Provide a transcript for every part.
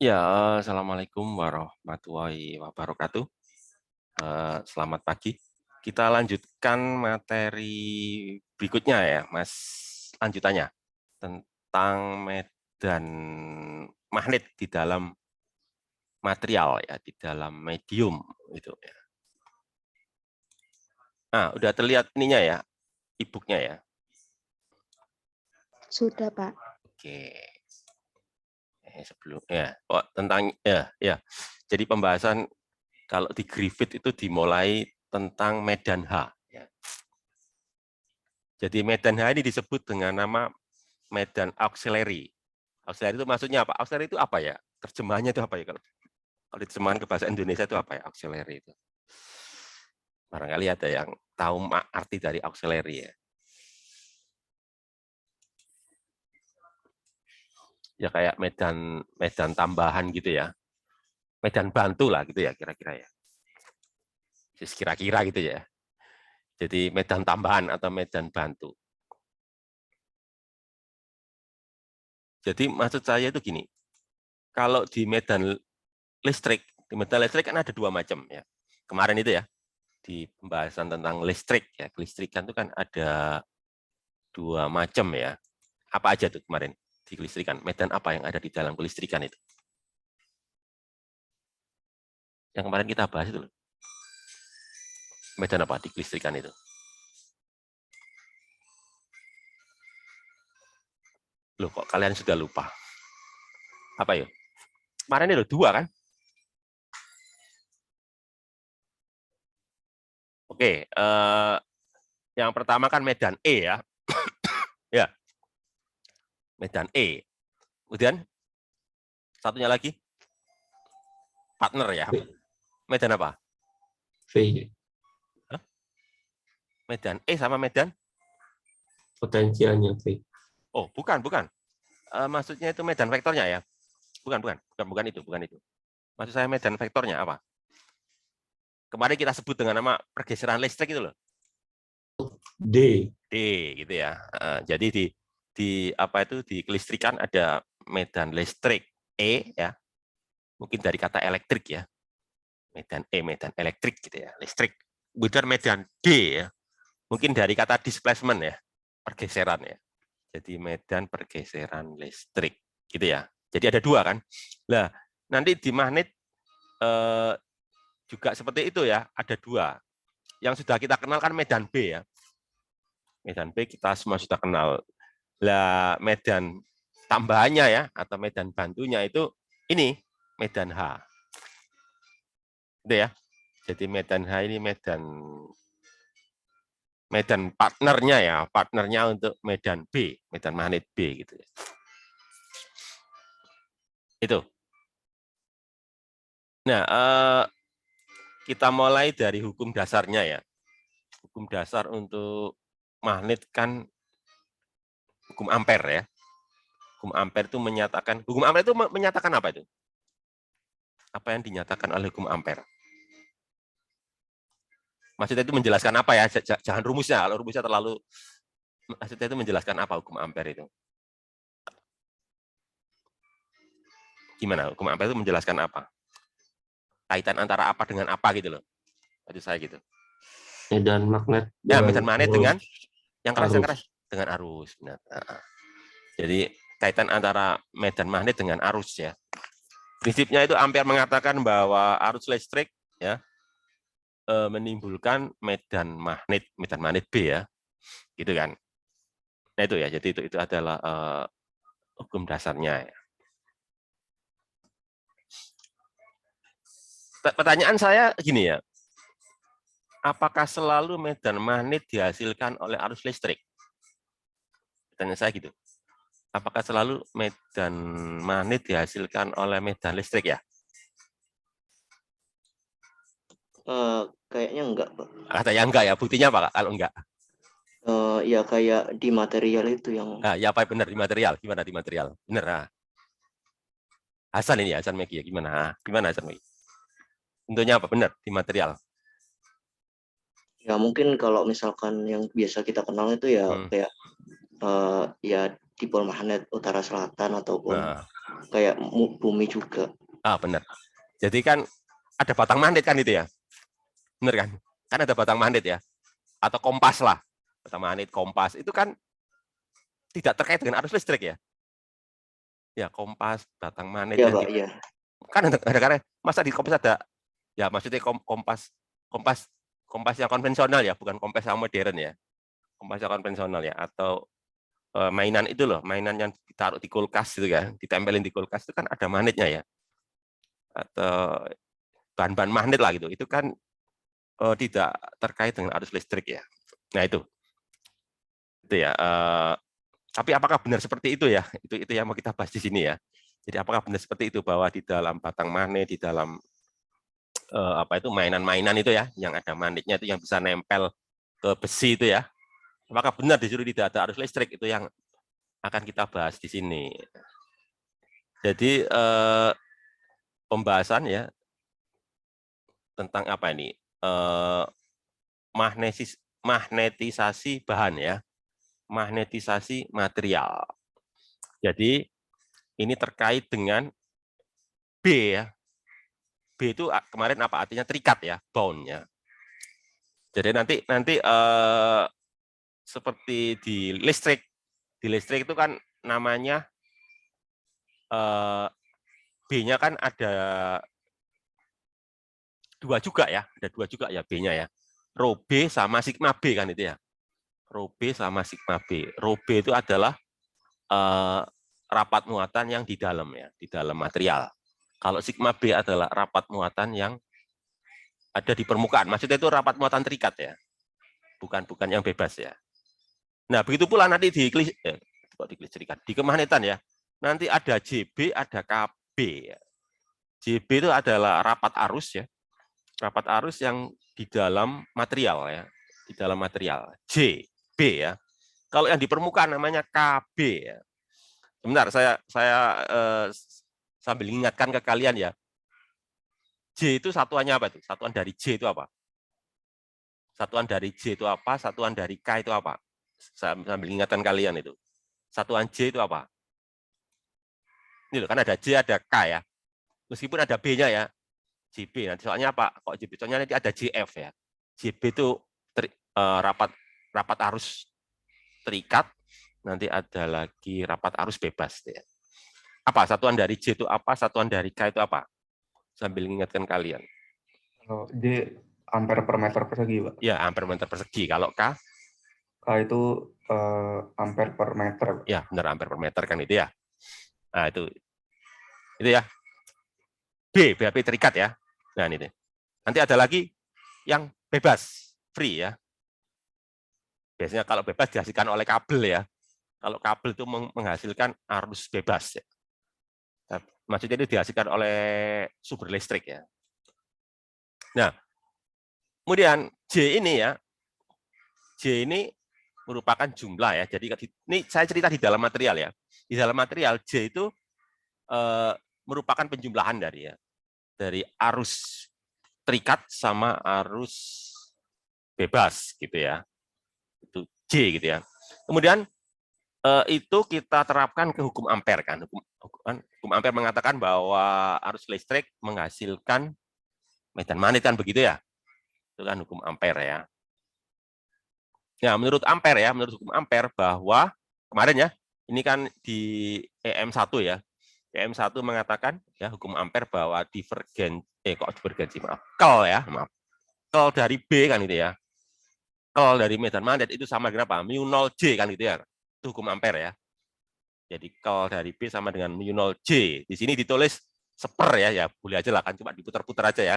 Ya, assalamualaikum warahmatullahi wabarakatuh. Selamat pagi. Kita lanjutkan materi berikutnya ya, Mas. Lanjutannya tentang medan magnet di dalam material ya, di dalam medium itu ya. Nah, udah terlihat ininya ya, e-booknya ya. Sudah, Pak. Oke. Sebelumnya, tentang ya. Jadi pembahasan kalau di Griffith itu dimulai tentang medan H. Ya. Jadi medan H ini disebut dengan nama medan auxiliary. Auxiliary itu maksudnya apa? Auxiliary itu apa ya? Terjemahannya itu apa ya? Kalau diterjemahkan ke bahasa Indonesia itu apa ya? Auxiliary itu. Barangkali ada yang tahu arti dari auxiliary ya. Ya kayak medan tambahan gitu ya. Medan bantu lah gitu ya kira-kira ya. Kira-kira gitu ya. Jadi medan tambahan atau medan bantu. Jadi maksud saya itu gini, kalau di medan listrik kan ada dua macam ya. Kemarin itu ya, di pembahasan tentang listrik ya, kelistrikan itu kan ada dua macam ya. Apa aja tuh kemarin di kelistrikan? Medan apa yang ada di dalam kelistrikan itu? Yang kemarin kita bahas itu loh. Medan apa di kelistrikan itu? Loh kok kalian sudah lupa? Apa ya? Kemarin itu dua kan? Oke, yang pertama kan medan E ya. Ya, medan E. Kemudian satunya lagi partner ya. V. Medan apa? V. Hah? Medan E sama medan? Potensialnya V. Oh, bukan. Maksudnya itu medan vektornya ya? Bukan itu. Maksud saya medan vektornya apa? Kemarin kita sebut dengan nama pergeseran listrik itu loh. D. D gitu ya. Jadi di apa itu di kelistrikan ada medan listrik E ya. Mungkin dari kata elektrik ya. Medan E, medan elektrik gitu ya, listrik. Kemudian medan D ya. Mungkin dari kata displacement ya, pergeseran ya. Jadi medan pergeseran listrik gitu ya. Jadi ada dua kan. Nah, nanti di magnet juga seperti itu ya, ada dua. Yang sudah kita kenal kan medan B ya. Medan B kita semua sudah kenal. Lah medan tambahannya ya atau medan bantunya itu ini medan H. Itu ya. Jadi medan H ini medan partnernya ya, partnernya untuk medan B, medan magnet B gitu ya. Itu. Nah, kita mulai dari hukum dasarnya ya. Hukum dasar untuk magnet kan hukum ampere ya. Hukum ampere itu menyatakan apa itu? Apa yang dinyatakan oleh hukum ampere? Maksudnya itu menjelaskan apa ya? Jangan rumusnya. Kalau rumusnya terlalu, maksudnya itu menjelaskan apa hukum ampere itu? Gimana? Hukum ampere itu menjelaskan apa? Kaitan antara apa dengan apa gitu loh. Maksud saya gitu. Medan magnet Ya, dengan medan magnet dengan yang keras arus. dengan arus. Benar. Jadi kaitan antara medan magnet dengan arus ya. Prinsipnya itu Ampere mengatakan bahwa arus listrik ya menimbulkan medan magnet B ya, gitu kan. Nah itu ya, jadi itu adalah hukum dasarnya. Ya. Pertanyaan saya gini ya, apakah selalu medan magnet dihasilkan oleh arus listrik? Pertanyaan saya gitu. Apakah selalu medan magnet dihasilkan oleh medan listrik ya? Kayaknya enggak, Pak. Katanya enggak ya, buktinya apa kalau enggak? Ya kayak di material itu yang Nah, ya apa benar di material? Gimana di material? Benar. Nah. Hasan ini Hasan Meki ya gimana? Gimana Hasan Meki? Tentunya apa benar di material? ya mungkin kalau misalkan yang biasa kita kenal itu ya kayak ya dipol magnet utara selatan ataupun Nah, kayak bumi juga. Ah, benar. Jadi kan ada batang magnet kan itu ya. Benar kan? Kan ada batang magnet ya. Atau kompas lah. Batang magnet, kompas. Itu kan tidak terkait dengan arus listrik ya. Ya, kompas, batang magnet. Iya Dan Pak, iya. kan ada karena masa di kompas ada, ya maksudnya kompas yang konvensional ya, bukan kompas yang modern ya. Kompas yang konvensional ya. Atau mainan itu loh, mainan yang ditaruh di kulkas itu kan, ditempelin di kulkas itu kan ada magnetnya ya. Atau bahan-bahan magnet lah gitu. Itu kan tidak terkait dengan arus listrik ya. Nah itu ya. Tapi apakah benar seperti itu ya? Itu yang mau kita bahas di sini ya. Jadi apakah benar seperti itu bahwa di dalam batang magnet, di dalam apa itu mainan-mainan itu ya, yang ada magnetnya itu yang bisa nempel ke besi itu ya. Apakah benar disuruh tidak ada arus listrik? Itu yang akan kita bahas di sini. Jadi pembahasan ya tentang apa ini? Magnetisasi bahan ya. Magnetisasi material. Jadi ini terkait dengan B ya. B itu kemarin apa artinya terikat ya, bound-nya. Jadi nanti seperti di listrik itu kan namanya B-nya kan ada dua juga ya, B-nya ya. Rho B sama sigma B kan itu ya. Rho B sama sigma B. Rho B itu adalah rapat muatan yang di dalam ya, di dalam material. Kalau sigma B adalah rapat muatan yang ada di permukaan. Maksudnya itu rapat muatan terikat ya. Bukan yang bebas ya. Nah, begitu pula nanti di kemagnetan ya. Nanti ada JB, ada KB ya. JB itu adalah rapat arus ya. Rapat arus yang di dalam material ya. Di dalam material. JB ya. Kalau yang di permukaan namanya KB ya. Sebentar, saya sambil ingatkan ke kalian ya. J itu satuannya apa tuh? Satuan dari J itu apa? Satuan dari J itu apa? Satuan dari K itu apa? Saya sambil ingatkan kalian itu. Satuan J itu apa? Ini loh, kan ada J, ada K ya. Meskipun ada B-nya ya. JB. Nanti soalnya apa? Kok JB? Soalnya nanti ada JF ya. JB itu rapat arus terikat. Nanti ada lagi rapat arus bebas. Ya. Apa? Satuan dari J itu apa? Satuan dari K itu apa? Sambil mengingatkan kalian. Kalau D ampere per meter persegi, Pak. Ya, ampere meter persegi. Kalau K? K itu ampere per meter. Ya, benar ampere per meter kan itu ya. Nah, itu ya. B, berarti terikat ya. Nah, ini. Nanti ada lagi yang bebas, free ya. Biasanya kalau bebas dihasilkan oleh kabel ya. Kalau kabel itu menghasilkan arus bebas ya. Maksudnya itu dihasilkan oleh sumber listrik ya. Nah, kemudian J ini ya. J ini merupakan jumlah ya. Jadi ini saya cerita di dalam material ya. Di dalam material J itu merupakan penjumlahan dari arus terikat sama arus bebas gitu ya. Itu J gitu ya. Kemudian itu kita terapkan ke hukum ampere kan. Hukum ampere mengatakan bahwa arus listrik menghasilkan medan magnet kan begitu ya. Itu kan hukum ampere ya. Nah, menurut hukum ampere bahwa kemarin ya, ini kan di EM1 ya. EM1 mengatakan ya hukum ampere bahwa kel dari B kan itu ya. Kel dari medan magnet itu sama dengan apa? Mu 0J kan gitu ya. Itu hukum ampere ya. Jadi kel dari B sama dengan mu 0J. Di sini ditulis seper ya, boleh aja lah kan cuma diputar-putar aja ya.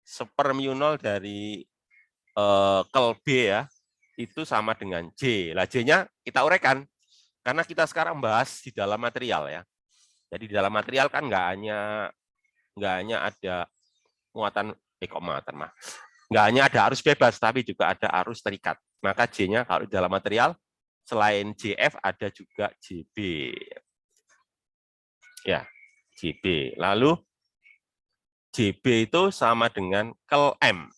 Seper mu 0 dari kel B ya. Itu sama dengan J. Lah J-nya kita uraikan karena kita sekarang bahas di dalam material ya. Jadi di dalam material kan nggak hanya ada muatan nggak hanya ada arus bebas tapi juga ada arus terikat. Maka J-nya kalau di dalam material selain JF ada juga JB. Ya, JB. Lalu JB itu sama dengan kel M.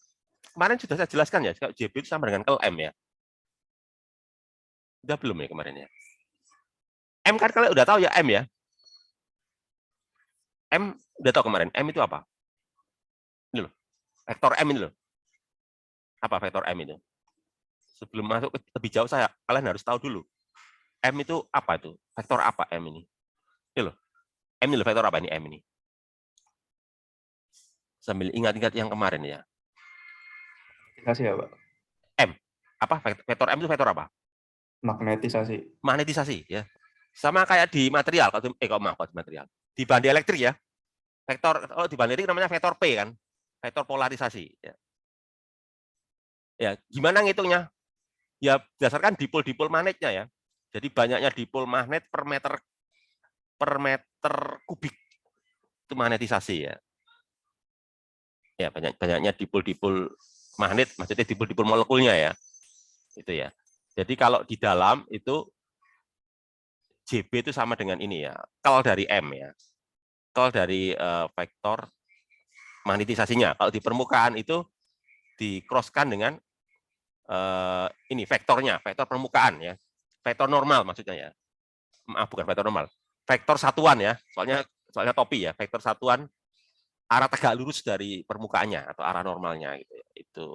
Kemarin sudah saya jelaskan ya, kalau JB itu sama dengan kel M ya. Udah belum ya kemarin ya? M kan kalian udah tahu ya M ya. M udah tahu kemarin, M itu apa? Ini loh, vektor M ini loh. Apa vektor M itu? Sebelum masuk lebih jauh kalian harus tahu dulu. M itu apa itu? Vektor apa M ini? Ini loh. M ini loh, vektor apa ini M ini? Sambil ingat-ingat yang kemarin ya. Magnetisasi ya, Pak. M. Apa? Vektor M itu vektor apa? Magnetisasi. Magnetisasi ya. Sama kayak di material, kalau di material. Di bandi elektrik ya. Vektor, kalau di bandi elektrik namanya vektor P kan. Vektor polarisasi. Ya, ya gimana ngitungnya? Ya berdasarkan dipol-dipol magnetnya ya. Jadi banyaknya dipol magnet per meter kubik itu magnetisasi ya. Ya banyaknya dipol-dipol magnet, maksudnya dipol-dipol molekulnya ya. Itu ya. Jadi kalau di dalam itu JB itu sama dengan ini ya. Kel dari M ya. Kel dari vektor magnetisasinya. Kalau di permukaan itu di-crosskan dengan ini vektornya, vektor permukaan ya. Vektor normal maksudnya ya. Maaf, bukan vektor normal. Vektor satuan ya. Soalnya topi ya, vektor satuan arah tegak lurus dari permukaannya atau arah normalnya gitu ya. Itu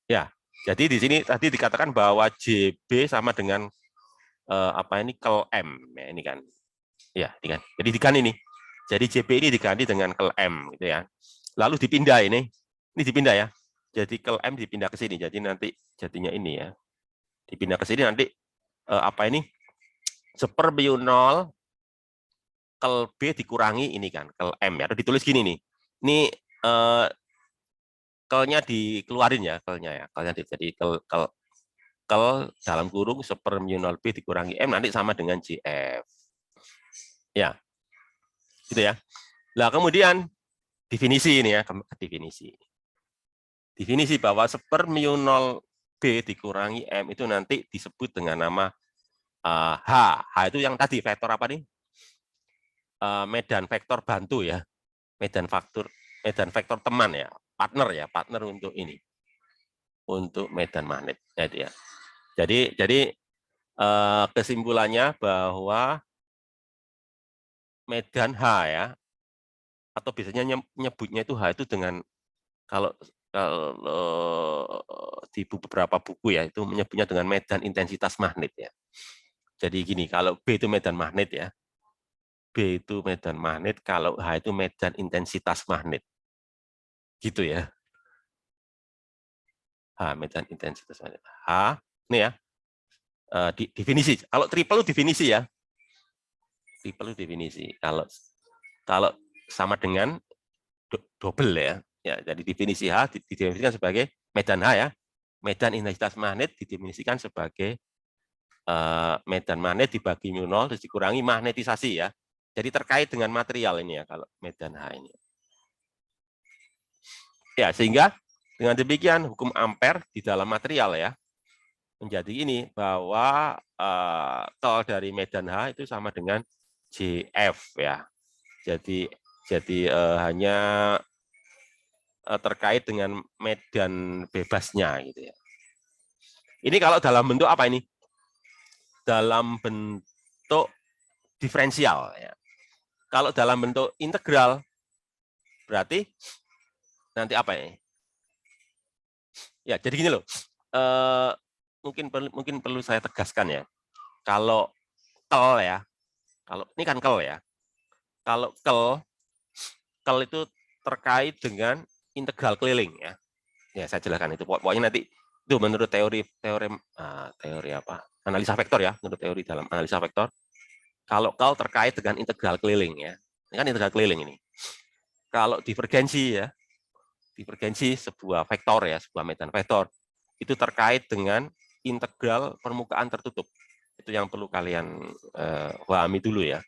ya. Jadi di sini tadi dikatakan bahwa JB sama dengan apa ini kel M ya, ini kan. Ya, ini kan. Jadi digan ini. Jadi JB ini diganti dengan kel M gitu ya. Lalu dipindah ini. Ini dipindah ya. Jadi kel M dipindah ke sini. Jadi nanti jadinya ini ya. Dipindah ke sini nanti apa ini? Sepermu 0 kel B dikurangi ini kan, kel M ya. Atau ditulis gini nih. Ini kelnya dikeluarin ya, kelnya ya. Kelnya jadi kel dalam kurung sepermu 0 B dikurangi M nanti sama dengan JF. Ya. Gitu ya. Nah, kemudian definisi ini ya, definisi. Definisi bahwa sepermu 0 B dikurangi M itu nanti disebut dengan nama H. H itu yang tadi vektor apa nih? Medan vektor bantu ya. Medan vektor teman ya, partner untuk ini. Untuk medan magnet ya itu ya. Jadi kesimpulannya bahwa medan H ya, atau biasanya nyebutnya itu H itu dengan kalau di beberapa buku ya itu menyebutnya dengan medan intensitas magnet ya. Jadi gini, kalau B itu medan magnet ya, B itu medan magnet, kalau H itu medan intensitas magnet, gitu ya. H medan intensitas magnet. H ini ya definisi. Kalau triple itu definisi ya. Triple itu definisi. Kalau sama dengan double ya. Ya, jadi definisi H didefinisikan sebagai medan H ya. Medan intensitas magnet didefinisikan sebagai medan magnet dibagi mu 0 terus dikurangi magnetisasi ya. Jadi terkait dengan material ini ya kalau medan H ini. Ya, sehingga dengan demikian hukum Ampere di dalam material ya menjadi ini bahwa tol dari medan H itu sama dengan JF ya. Jadi hanya terkait dengan medan bebasnya gitu ya. Ini kalau dalam bentuk apa ini? Dalam bentuk diferensial ya. Kalau dalam bentuk integral berarti nanti apa ya? Ya, jadi gini loh. Mungkin perlu saya tegaskan ya. Kalau kel ya, kalau ini kan kel ya. Kalau kel itu terkait dengan integral keliling ya. Ya, saya jelaskan itu. Pokoknya nanti itu menurut teori apa? Analisa vektor ya, menurut teori dalam analisa vektor. Kalau kel terkait dengan integral keliling ya. Ini kan integral keliling ini. Kalau divergensi ya, divergensi sebuah vektor ya, sebuah medan vektor itu terkait dengan integral permukaan tertutup. Itu yang perlu kalian pahami dulu ya.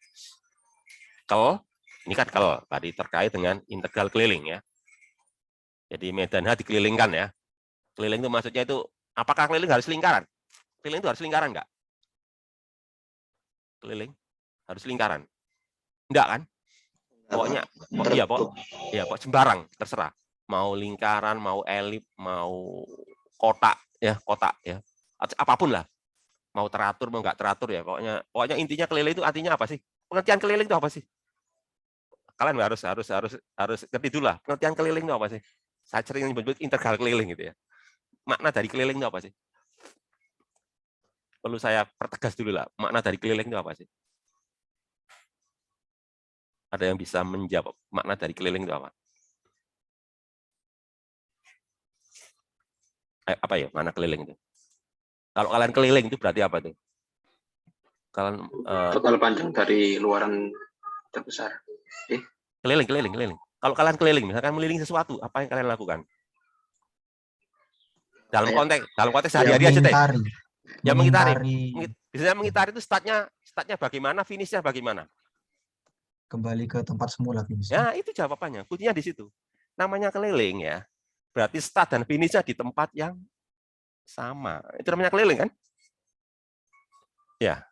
Kel, ini kan kel tadi terkait dengan integral keliling ya. Jadi medan H dikelilingkan ya. Keliling itu maksudnya itu apakah keliling harus lingkaran? Keliling itu harus lingkaran enggak? Keliling harus lingkaran. Enggak kan? Pokoknya pokok sembarang terserah. Mau lingkaran, mau elip, mau kotak ya. Apapun lah. Mau teratur, mau enggak teratur ya. Pokoknya intinya keliling itu artinya apa sih? Pengertian keliling itu apa sih? kalian harus ngerti dulu lah pengertian keliling itu apa sih. Saya sering menyebut integral keliling gitu ya. Makna dari keliling itu apa sih? Perlu saya pertegas dulu lah. Makna dari keliling itu apa sih? Ada yang bisa menjawab makna dari keliling itu apa? Apa ya makna keliling itu? Kalau kalian keliling itu berarti apa itu? Kalian total panjang dari luaran terbesar. keliling. Kalau kalian keliling, misalkan mengelilingi sesuatu, apa yang kalian lakukan? Dalam konteks sehari-hari aja teh. Ya mengitari. Biasanya mengitari itu startnya bagaimana, finishnya bagaimana? Kembali ke tempat semula finishnya. Ya itu jawabannya. Kuncinya di situ. Namanya keliling ya. Berarti start dan finishnya di tempat yang sama. Itu namanya keliling kan? Ya.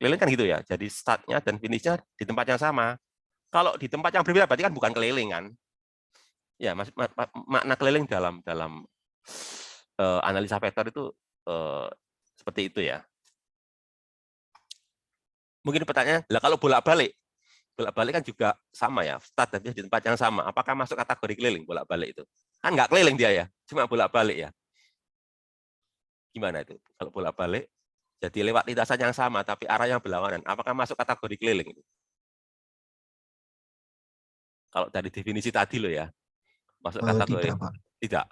Keliling kan gitu ya. Jadi startnya dan finishnya di tempat yang sama. Kalau di tempat yang berbeda berarti kan bukan keliling kan? Ya, makna keliling dalam analisa vektor itu seperti itu ya. Mungkin pertanyaannya, lah kalau bolak-balik kan juga sama ya, start dan finish di tempat yang sama. Apakah masuk kategori keliling bolak-balik itu? Kan nggak keliling dia ya, cuma bolak-balik ya. Gimana itu? Kalau bolak-balik, jadi lewat lintasan yang sama tapi arah yang berlawanan. Apakah masuk kategori keliling itu? Kalau dari definisi tadi loh ya, masuk kategori tidak.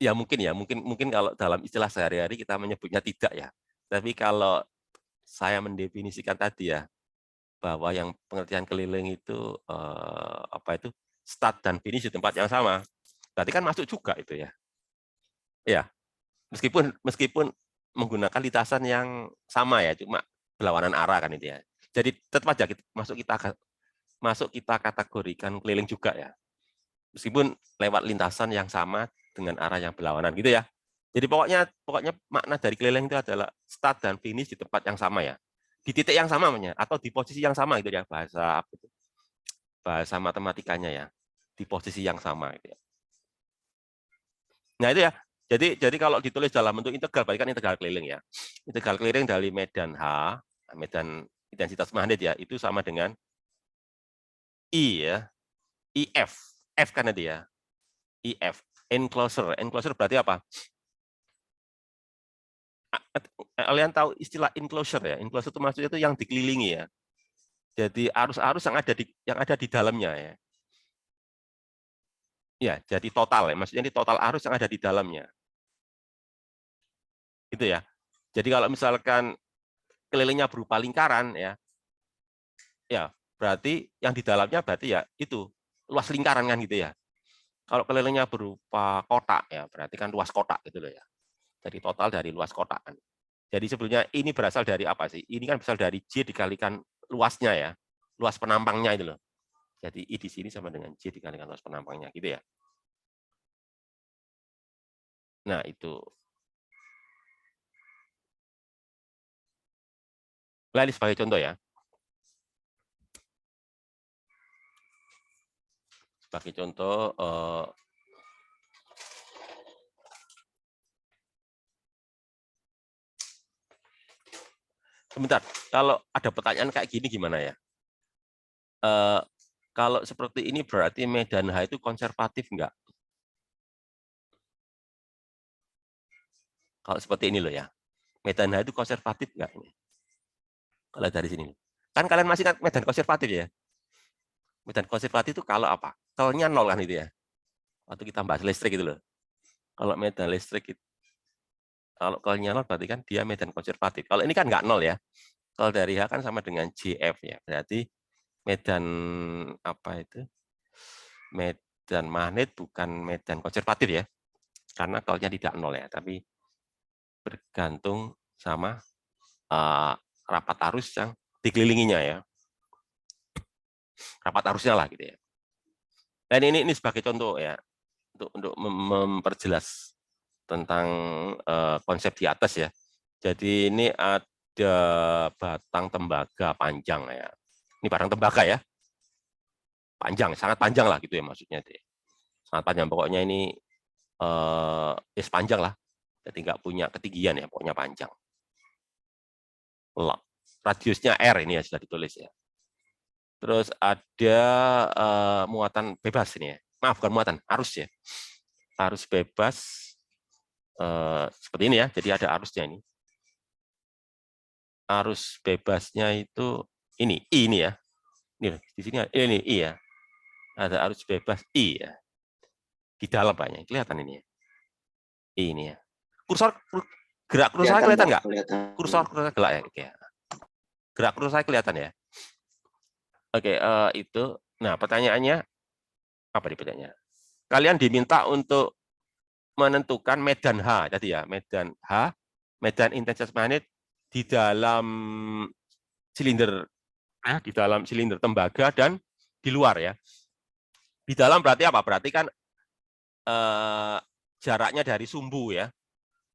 Ya mungkin kalau dalam istilah sehari-hari kita menyebutnya tidak ya. Tapi kalau saya mendefinisikan tadi ya, bahwa yang pengertian keliling itu start dan finish di tempat yang sama. Berarti kan masuk juga itu ya. Ya. Meskipun menggunakan lintasan yang sama ya, cuma berlawanan arah kan itu ya. Jadi tetap aja masuk kita kategorikan keliling juga ya. Meskipun lewat lintasan yang sama dengan arah yang berlawanan gitu ya. Jadi pokoknya makna dari keliling itu adalah start dan finish di tempat yang sama ya. Di titik yang sama namanya atau di posisi yang sama gitu ya, bahasa matematikanya ya. Di posisi yang sama gitu ya. Nah itu ya. Jadi kalau ditulis dalam bentuk integral berarti kan integral keliling ya. Integral keliling dari medan H, medan intensitas magnet ya, itu sama dengan I ya. IF. F kan nanti ya. IF. Enclosure berarti apa? Kalian tahu istilah enclosure ya? Enclosure itu maksudnya itu yang dikelilingi ya. Jadi arus-arus yang ada di dalamnya ya. Ya, jadi total ya. Maksudnya ini total arus yang ada di dalamnya. Itu ya. Jadi kalau misalkan kelilingnya berupa lingkaran ya. Ya, berarti yang di dalamnya berarti ya itu luas lingkaran kan gitu ya. Kalau kelilingnya berupa kotak ya, berarti kan luas kotak gitu loh ya. Jadi total dari luas kotak kan. Jadi sebetulnya ini berasal dari apa sih? Ini kan berasal dari J dikalikan luasnya ya. Luas penampangnya itu loh. Jadi I di sini sama dengan J dikalikan luas penampangnya gitu ya. Nah, itu. Nah, ini sebagai contoh ya. Sebagai contoh sebentar, kalau ada pertanyaan kayak gini gimana ya? Kalau seperti ini berarti medan H itu konservatif enggak? Kalau seperti ini loh ya. Medan H itu konservatif enggak ini? Kalau dari sini. Kan kalian masih kan medan konservatif ya? Medan konservatif itu kalau apa? Kelnya 0 kan itu ya. Waktu kita bahas listrik itu loh. Kalau medan listrik itu, kalau kelnya 0 berarti kan dia medan konservatif. Kalau ini kan enggak 0 ya. Kalau dari H kan sama dengan JF ya. Berarti medan apa itu? Medan magnet bukan medan konservatif ya. Karena kelnya tidak 0 ya, tapi bergantung sama rapat arus yang dikelilinginya ya. Rapat arusnya lah gitu ya. Dan ini sebagai contoh ya untuk memperjelas tentang konsep di atas ya. Jadi ini ada batang tembaga panjang ya. Ini batang tembaga ya. Panjang, sangat panjang lah gitu ya maksudnya. Sangat panjang, pokoknya ini panjang lah. Jadi nggak punya ketinggian ya, pokoknya panjang. Radiusnya R ini ya sudah ditulis ya. Terus ada muatan bebas ini ya. Maaf, bukan muatan, arus ya. Arus bebas seperti ini ya. Jadi ada arusnya ini. Arus bebasnya itu ini, I ini ya. Ini di sini ini I ya. Ada arus bebas I ya. Di dalam banyak kelihatan ini ya. I ini ya. Kursor gerak kursor saya kelihatan nggak? Kursor gerak ya. Oke. Gerak kursor saya kelihatan ya. Oke, itu. Nah, pertanyaannya apa nih pertanyaannya? Kalian diminta untuk menentukan medan H tadi ya, medan H, medan intensitas magnet di dalam silinder tembaga dan di luar ya. Di dalam berarti apa? Berarti kan jaraknya dari sumbu ya.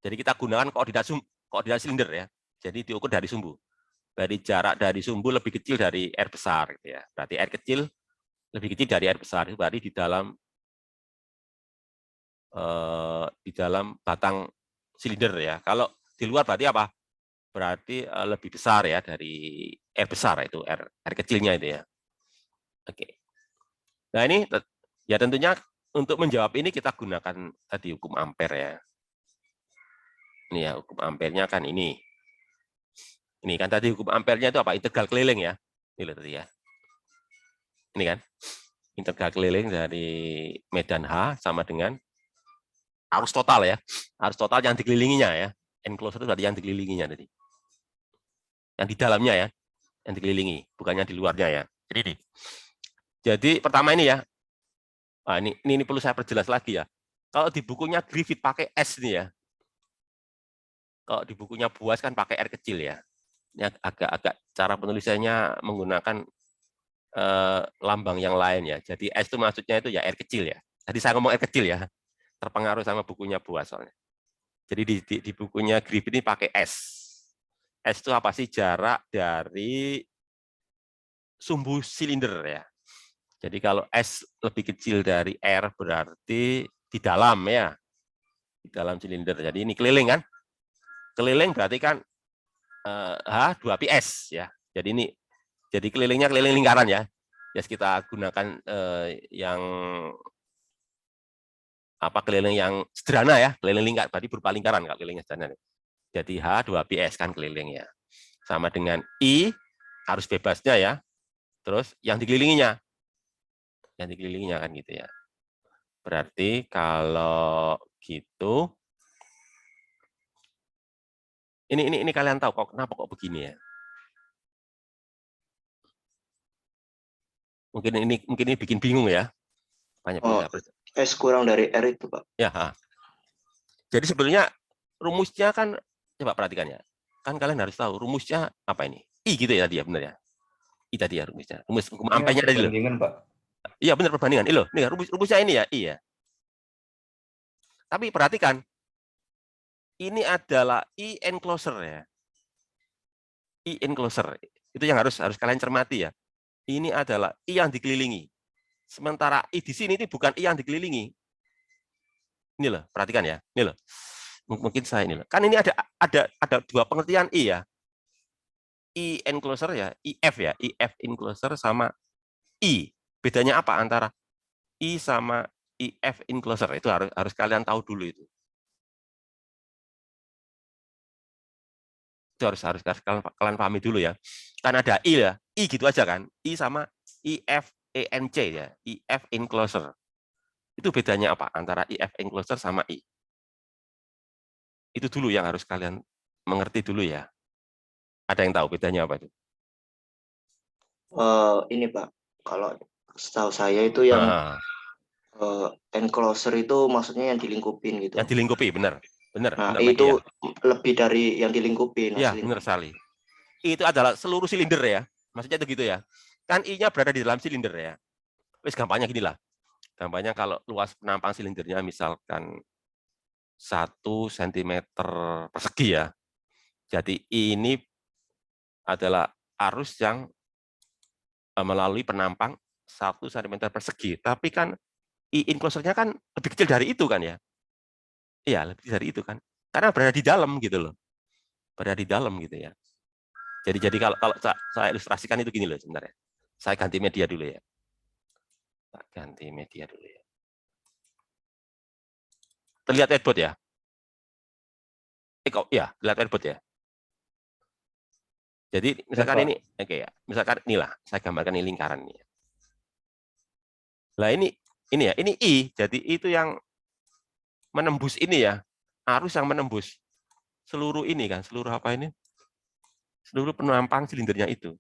Jadi kita gunakan koordinat silinder ya. Jadi diukur dari sumbu. Dari jarak dari sumbu lebih kecil dari R besar gitu ya. Berarti R kecil lebih kecil dari R besar. Itu berarti di dalam batang silinder ya. Kalau di luar berarti apa? Berarti lebih besar ya dari R besar itu R kecilnya itu ya. Oke. Nah ini ya tentunya untuk menjawab ini kita gunakan tadi hukum ampere ya. Ini ya hukum ampernya kan ini. Ini kan tadi hukum ampernya itu apa? Integral keliling ya. Ini loh tadi ya. Ini kan integral keliling dari medan H sama dengan arus total ya. Arus total yang dikelilinginya ya. Enclosure itu berarti yang dikelilinginya tadi. Yang di dalamnya ya. Yang dikelilingi, bukannya di luarnya ya. Jadi ini. Jadi pertama ini ya. Nah, ini perlu saya perjelas lagi ya. Kalau di bukunya Griffith pakai S nih ya. Kalau di bukunya Buas kan pakai R kecil ya. Ini agak cara penulisannya menggunakan lambang yang lain ya. Jadi S itu maksudnya itu ya R kecil ya. Tadi saya ngomong R kecil ya. Terpengaruh sama bukunya Buas soalnya. Jadi di bukunya Griffith ini pakai S. S itu apa sih? Jarak dari sumbu silinder ya. Jadi kalau S lebih kecil dari R berarti di dalam ya. Di dalam silinder. Jadi ini keliling kan? Keliling berarti kan H 2PS ya. Jadi ini jadi kelilingnya keliling lingkaran ya. Ya kita gunakan yang apa keliling yang sederhana ya, keliling lingkar berarti berupa lingkaran kalau kelilingnya sederhana. Jadi H 2PS kan keliling ya. Sama dengan I arus bebasnya ya. Terus yang dikelilinginya. Yang dikelilinginya kan gitu ya. Berarti kalau gitu ini kalian tahu kok kenapa kok begini ya? Mungkin ini bikin bingung ya. Banyak S kurang dari R itu, Pak. Ya. Jadi sebenarnya rumusnya kan coba perhatikan ya. Kan kalian harus tahu rumusnya apa ini? I gitu ya tadi ya, benar ya. I tadi ya rumusnya. Rumus hukum ampernya tadi loh. Perbandingan, Pak. Iya benar perbandingan. Ini loh, nih rumusnya ini ya, I ya. Tapi perhatikan ini adalah I enclosure ya. I enclosure. Itu yang harus kalian cermati ya. Ini adalah I yang dikelilingi. Sementara I di sini ini bukan I yang dikelilingi. Ini loh, perhatikan ya. Ini loh. Mungkin saya ini loh. Kan ini ada dua pengertian I ya. I enclosure ya, IF ya, IF enclosure sama I. Bedanya apa antara I sama IF enclosure? Itu harus kalian tahu dulu itu. Itu harus kalian pahami dulu ya. Kan ada I ya, I gitu aja kan. I sama IF ENC ya, IF enclosure. Itu bedanya apa antara IF enclosure sama I? Itu dulu yang harus kalian mengerti dulu ya. Ada yang tahu bedanya apa itu? Ini Pak, kalau setahu saya itu yang enclosure itu maksudnya yang dilingkupin gitu. Yang dilingkupi, benar. Nah, itu lebih dari yang dilingkupin. Iya, benar sekali. Itu adalah seluruh silinder ya. Maksudnya itu gitu ya. Kan I-nya berada di dalam silinder ya. Wis gampangnya gini lah. Gampangnya kalau luas penampang silindernya misalkan 1 cm persegi ya. Jadi ini adalah arus yang melalui penampang 1 cm persegi. Tapi kan I enclosure-nya kan lebih kecil dari itu kan ya. Iya, lebih dari itu kan. Karena berada di dalam gitu loh. Berada di dalam gitu ya. Jadi kalau saya ilustrasikan itu gini loh sebenarnya. Saya ganti media dulu ya. Ganti media dulu ya. Terlihat whiteboard ya? Kok ya, terlihat whiteboard ya. Jadi misalkan Pak. ini, oke ya, misalkan inilah saya gambarkan ini lingkaran ini. Lah ini ya, ini I. Jadi itu yang menembus ini ya, arus yang menembus seluruh ini kan, seluruh apa ini? Seluruh penampang silindernya itu.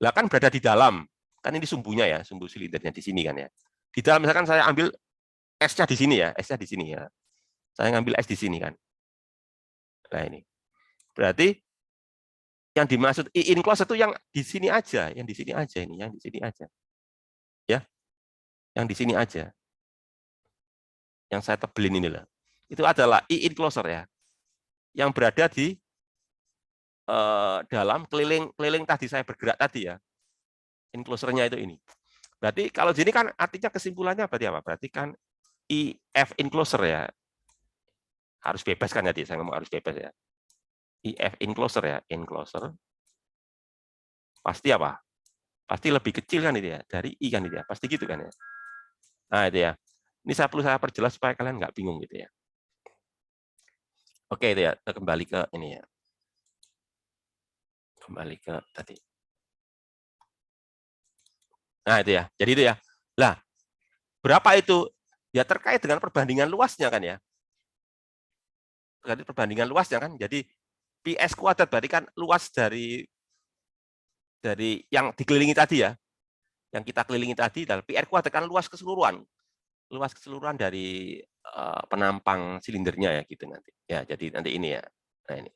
Lah kan berada di dalam, kan ini sumbunya ya, sumbu silindernya di sini kan ya. Di dalam misalkan saya ambil S-nya di sini ya, S-nya di sini ya. Saya ngambil S di sini kan. Nah ini. Berarti yang dimaksud I enclosed itu yang di sini aja, yang di sini aja ini, yang di sini aja. Ya. Yang di sini aja. Yang saya tebelin ini lah. Itu adalah I enclosure ya. Yang berada di dalam keliling tadi saya bergerak tadi ya. Enclosure-nya itu ini. Berarti kalau sini kan artinya kesimpulannya berarti apa? Berarti kan IF enclosure ya. Harus bebas kan tadi saya ngomong harus bebas ya. IF enclosure ya, enclosure. Pasti apa? Pasti lebih kecil kan itu ya dari I kan itu ya. Pasti gitu kan ya. Nah, itu ya. Ini saya perlu perjelas supaya kalian nggak bingung gitu ya. Oke, itu ya. Kita kembali ke ini ya. Kembali ke tadi. Nah, itu ya. Jadi itu ya. Lah, berapa itu? Ya terkait dengan perbandingan luasnya kan ya. Terkait perbandingan luasnya kan. Jadi PS kuadrat berarti kan luas dari yang dikelilingi tadi ya. Yang kita kelilingi tadi dan PR kuadrat kan luas keseluruhan. Luas keseluruhan dari penampang silindernya ya gitu nanti. Ya, jadi nanti ini ya. Nah, ini.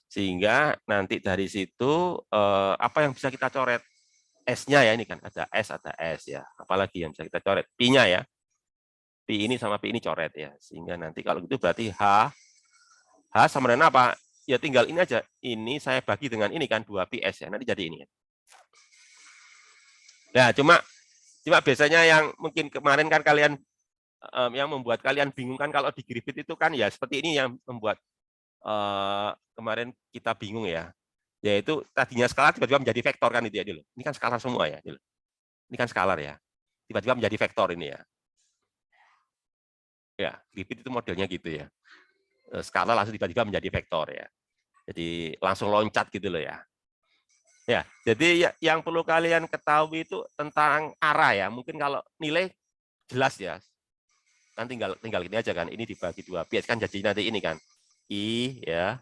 Sehingga nanti dari situ apa yang bisa kita coret? S-nya ya ini kan ada S ya. Apalagi yang bisa kita coret? P-nya ya. P ini sama P ini coret ya. Sehingga nanti kalau gitu berarti H sama dengan apa? Ya tinggal ini aja. Ini saya bagi dengan ini kan 2PS ya. Nanti jadi ini. Nah, cuma biasanya yang mungkin kemarin kan kalian yang membuat kalian bingung kan kalau di Griffith itu kan ya seperti ini yang membuat kemarin kita bingung ya. Yaitu tadinya skalar tiba-tiba menjadi vektor kan itu ya dulu. Ini kan skalar semua ya dulu. Ini kan skalar ya. Tiba-tiba menjadi vektor ini ya. Ya, Griffith itu modelnya gitu ya. Skalar langsung tiba-tiba menjadi vektor ya. Jadi langsung loncat gitu loh ya. Ya, jadi yang perlu kalian ketahui itu tentang arah ya. Mungkin kalau nilai jelas ya. Kan tinggal gini aja kan. Ini dibagi 2 pi kan jadi nanti ini kan. I ya.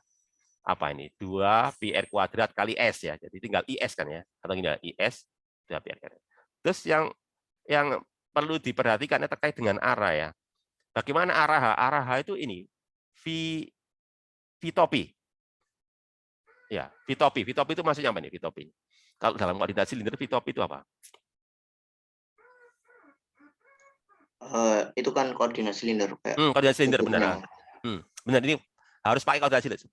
Apa ini? 2 PR kuadrat kali S ya. Jadi tinggal IS kan ya. Atau gini ya, IS 2 PR kuadrat. Terus yang perlu diperhatikan terkait dengan arah ya. Bagaimana arah H? Arah H itu ini V-topi. Ya, V-topi. V-topi itu maksudnya apa nih V-topi? Kalau dalam koordinat silinder V-topi itu apa? Itu kan koordinat silinder kayak Koordinat silinder bentuknya. benar. Benar ini harus pakai koordinat silinder.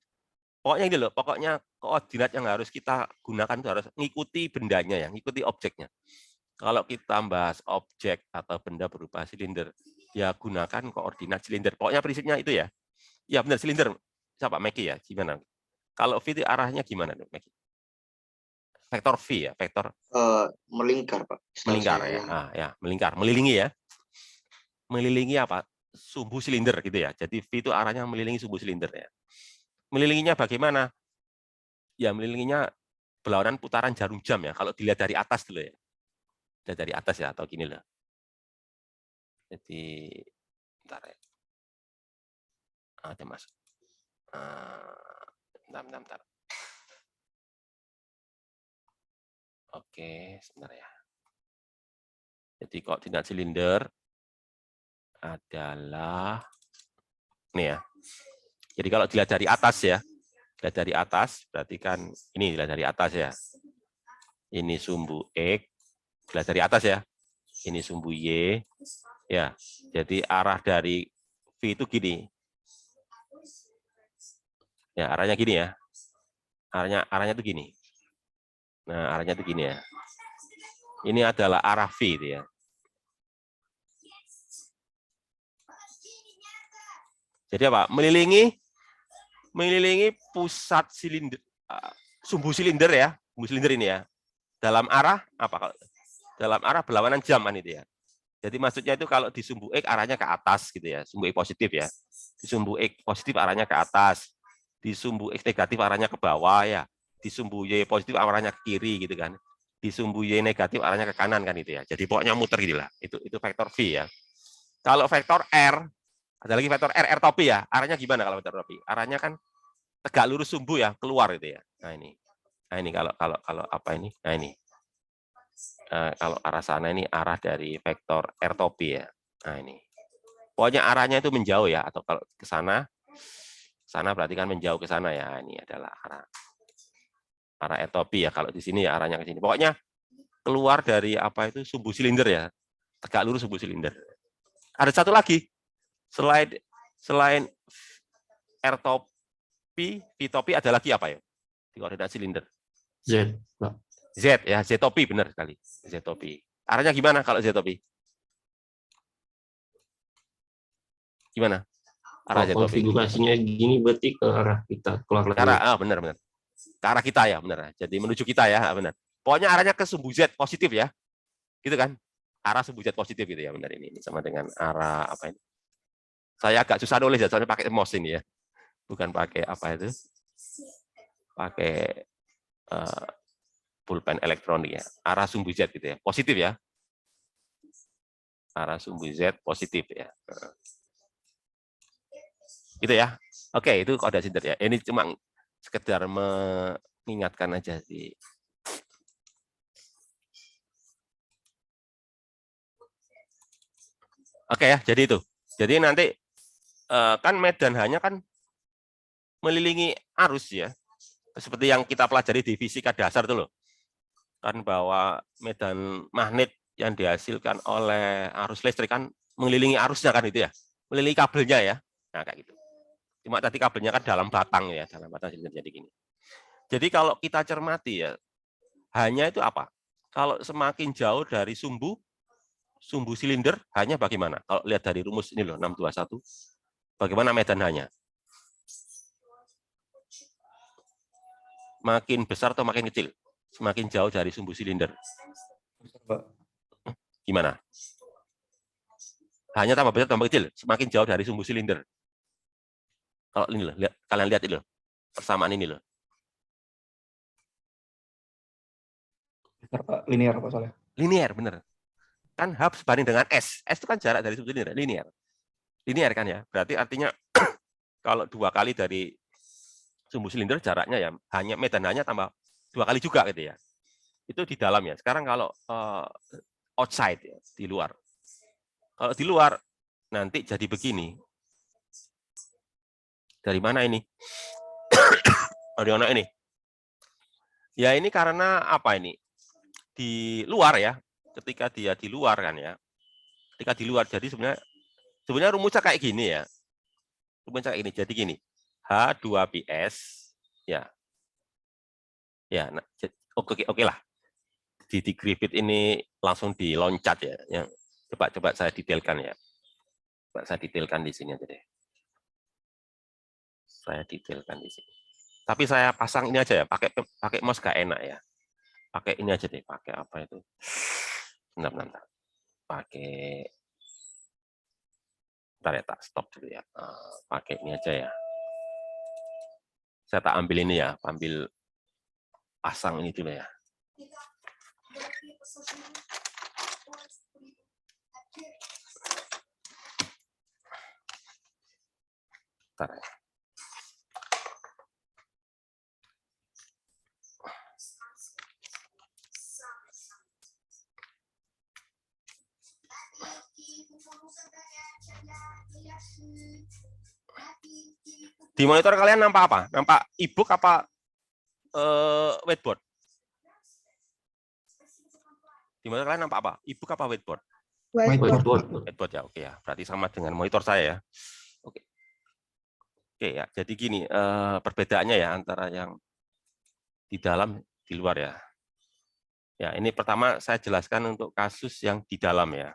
Pokoknya ini loh, pokoknya koordinat yang harus kita gunakan itu harus mengikuti bendanya ya, mengikuti objeknya. Kalau kita bahas objek atau benda berupa silinder, ya gunakan koordinat silinder. Pokoknya prinsipnya itu ya. Ya benar silinder. Siapa Meki ya? Gimana? Kalau V itu arahnya gimana nih, Meki? Vektor V ya, vektor Melingkar, Pak. Setahu melingkar saya ya. yang- Ya, melingkar, melilingi ya. Melilingi apa? Sumbu silinder gitu ya. Jadi V itu arahnya melilingi sumbu silinder ya. Melilinginya bagaimana? Ya melilinginya berlawanan putaran jarum jam ya. Kalau dilihat dari atas dulu ya. Dilihat dari atas ya atau gini loh. Jadi bentar ya. Ada Mas. Bentar. Oke, sebentar ya. Jadi koordinat silinder adalah ini ya. Jadi kalau dilihat dari atas ya, dilihat dari atas berarti kan ini dilihat dari atas ya. Ini sumbu X, dilihat dari atas ya. Ini sumbu Y, ya. Jadi arah dari V itu gini. Ya arahnya gini ya. Arahnya itu gini. Nah arahnya itu gini ya. Ini adalah arah V itu ya. Jadi apa? Melilingi pusat silinder, sumbu silinder ya, sumbu silinder ini ya. dalam arah apa? Kalau dalam arah berlawanan jam kan itu ya. Jadi maksudnya itu kalau di sumbu X arahnya ke atas gitu ya, sumbu X positif ya. Di sumbu X positif arahnya ke atas, di sumbu X negatif arahnya ke bawah ya, di sumbu Y positif arahnya ke kiri gitu kan, di sumbu Y negatif arahnya ke kanan kan itu ya. Jadi pokoknya muter gitu lah. Itu vektor V ya. Kalau vektor R, ada lagi vektor R topi ya. Arahnya gimana kalau vektor topi? Arahnya kan tegak lurus sumbu ya, keluar gitu ya. Nah ini kalau apa ini? Nah ini. Kalau arah sana ini arah dari vektor R topi ya. Nah ini. Pokoknya arahnya itu menjauh ya, atau kalau ke sana berarti kan menjauh ke sana ya. Ini adalah arah R topi ya. Kalau di sini ya arahnya ke sini. Pokoknya keluar dari apa itu sumbu silinder ya. Tegak lurus sumbu silinder. Ada satu lagi. Selain R topi, V topi ada lagi apa ya? Di koordinat silinder. Z, Pak. Z ya, Z topi benar sekali. Z topi. Arahnya gimana kalau Z topi? Gimana? Arah Z topi. Konfigurasinya gini berarti ke arah kita, keluar lagi. Benar. Ke arah kita ya, benar. Jadi menuju kita ya, benar. Pokoknya arahnya ke sumbu Z positif ya. Gitu kan? Arah sumbu Z positif gitu ya, benar ini sama dengan arah apa ini? Saya agak susah nulis ya, soalnya pakai mouse ini ya. Bukan pakai apa itu? Pakai pulpen elektronik ya. Arah sumbu Z gitu ya. Positif ya. Arah sumbu Z positif ya. Gitu ya. Oke, itu kode silinder ya. Ini cuma sekedar mengingatkan aja sih. Oke ya, jadi itu. Jadi nanti kan medan hanya kan melilingi arus ya. Seperti yang kita pelajari di fisika dasar itu loh. Kan bahwa medan magnet yang dihasilkan oleh arus listrik kan mengelilingi arusnya kan itu ya. Mengelilingi kabelnya ya. Nah, kayak gitu. Cuma tadi kabelnya kan dalam batang ya, dalam batang silinder jadi gini. Jadi kalau kita cermati ya, hanya itu apa? Kalau semakin jauh dari sumbu silinder, hanya bagaimana? Kalau lihat dari rumus ini loh, 621, bagaimana medan hanya? Makin besar atau makin kecil? Semakin jauh dari sumbu silinder. Gimana? Hanya tambah besar, tambah kecil, semakin jauh dari sumbu silinder. Kalau ini loh, kalian lihat ini loh, persamaan ini loh. Linear Pak soalnya. Linear, bener. Kan H sebanding dengan S. S itu kan jarak dari sumbu silinder, linear. Linear kan ya, berarti artinya kalau 2 kali dari sumbu silinder jaraknya ya, hanya medan hanya tambah 2 kali juga gitu ya. Itu di dalam ya. Sekarang kalau outside ya, di luar. Kalau di luar nanti jadi begini. Dari mana ini? Dari mana ini? Ya ini karena apa ini? Di luar ya. Ketika dia di luar kan ya. Ketika di luar jadi sebenarnya rumusnya kayak gini ya. Rumusnya kayak gini. Jadi gini. H2PS ya. Ya, nah, oke lah. Di Griffith ini langsung diloncat ya. Coba saya detailkan ya. Coba saya detailkan di sini aja deh. Saya detailkan di sini. Tapi saya pasang ini aja ya, pakai mouse gak enak ya. Pakai ini aja deh, pakai apa itu? Bentar. Pakai bentar ya, tak stop dulu ya. Pakai ini aja ya. Saya tak ambil ini ya, ambil pasang ini dulu ya. Bentar ya. Di monitor kalian nampak apa? Nampak e-book apa whiteboard? Di monitor kalian nampak apa? E-book apa whiteboard? Whiteboard ya, oke ya. Berarti sama dengan monitor saya ya. Oke. Oke ya. Jadi gini, perbedaannya ya antara yang di dalam, di luar ya. Ya, ini pertama saya jelaskan untuk kasus yang di dalam ya.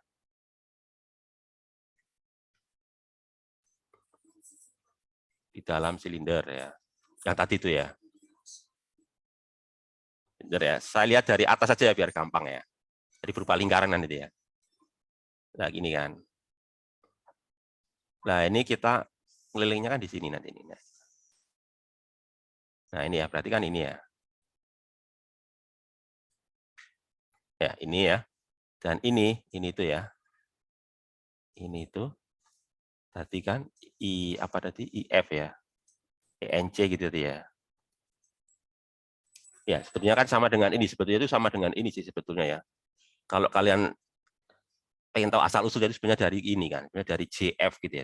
Di dalam silinder ya. Yang tadi itu ya. Bentar ya, saya lihat dari atas saja ya biar gampang ya. Jadi berupa lingkaran nanti ya. Nah, gini kan. Nah, ini kita ngelilingnya kan di sini nanti ini. Nah, ini ya, berarti kan ini ya. Ya, ini ya. Dan ini itu ya. Ini itu berarti kan apa tadi? IF ya. ENC gitu ya. Ya, sebetulnya kan sama dengan ini. Sebetulnya itu sama dengan ini sih sebetulnya ya. Kalau kalian pengen tahu asal usulnya itu sebenarnya dari ini kan. Sebenarnya dari JF gitu ya.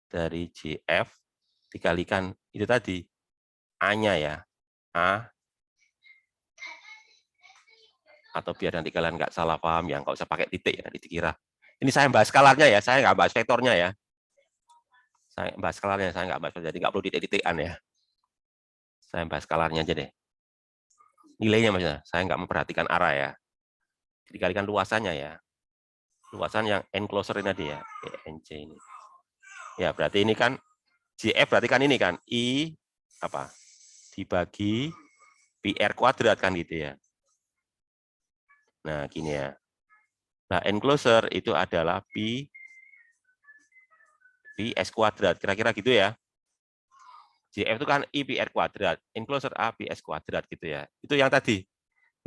Dari JF dikalikan itu tadi. A-nya ya. A. Atau biar nanti kalian nggak salah paham ya. Nggak usah pakai titik ya. Nanti dikira. Ini saya bahas skalarnya ya. Saya nggak bahas vektornya ya. Saya bahas skalarnya. Saya nggak bahas. Jadi nggak perlu titik-titikan ya. Saya bahas skalarnya aja deh. Nilainya maksudnya, saya nggak memperhatikan arah ya. Dikalikan luasannya ya. Luasan yang enclosure ini tadi ya, ENC ini. Ya, berarti ini kan JF berarti kan ini kan I apa? Dibagi PR kuadrat kan gitu ya. Nah, gini ya. Nah, enclosure itu adalah PS kuadrat, kira-kira gitu ya. JF itu kan I PR kuadrat, enclosure A PS kuadrat gitu ya. Itu yang tadi.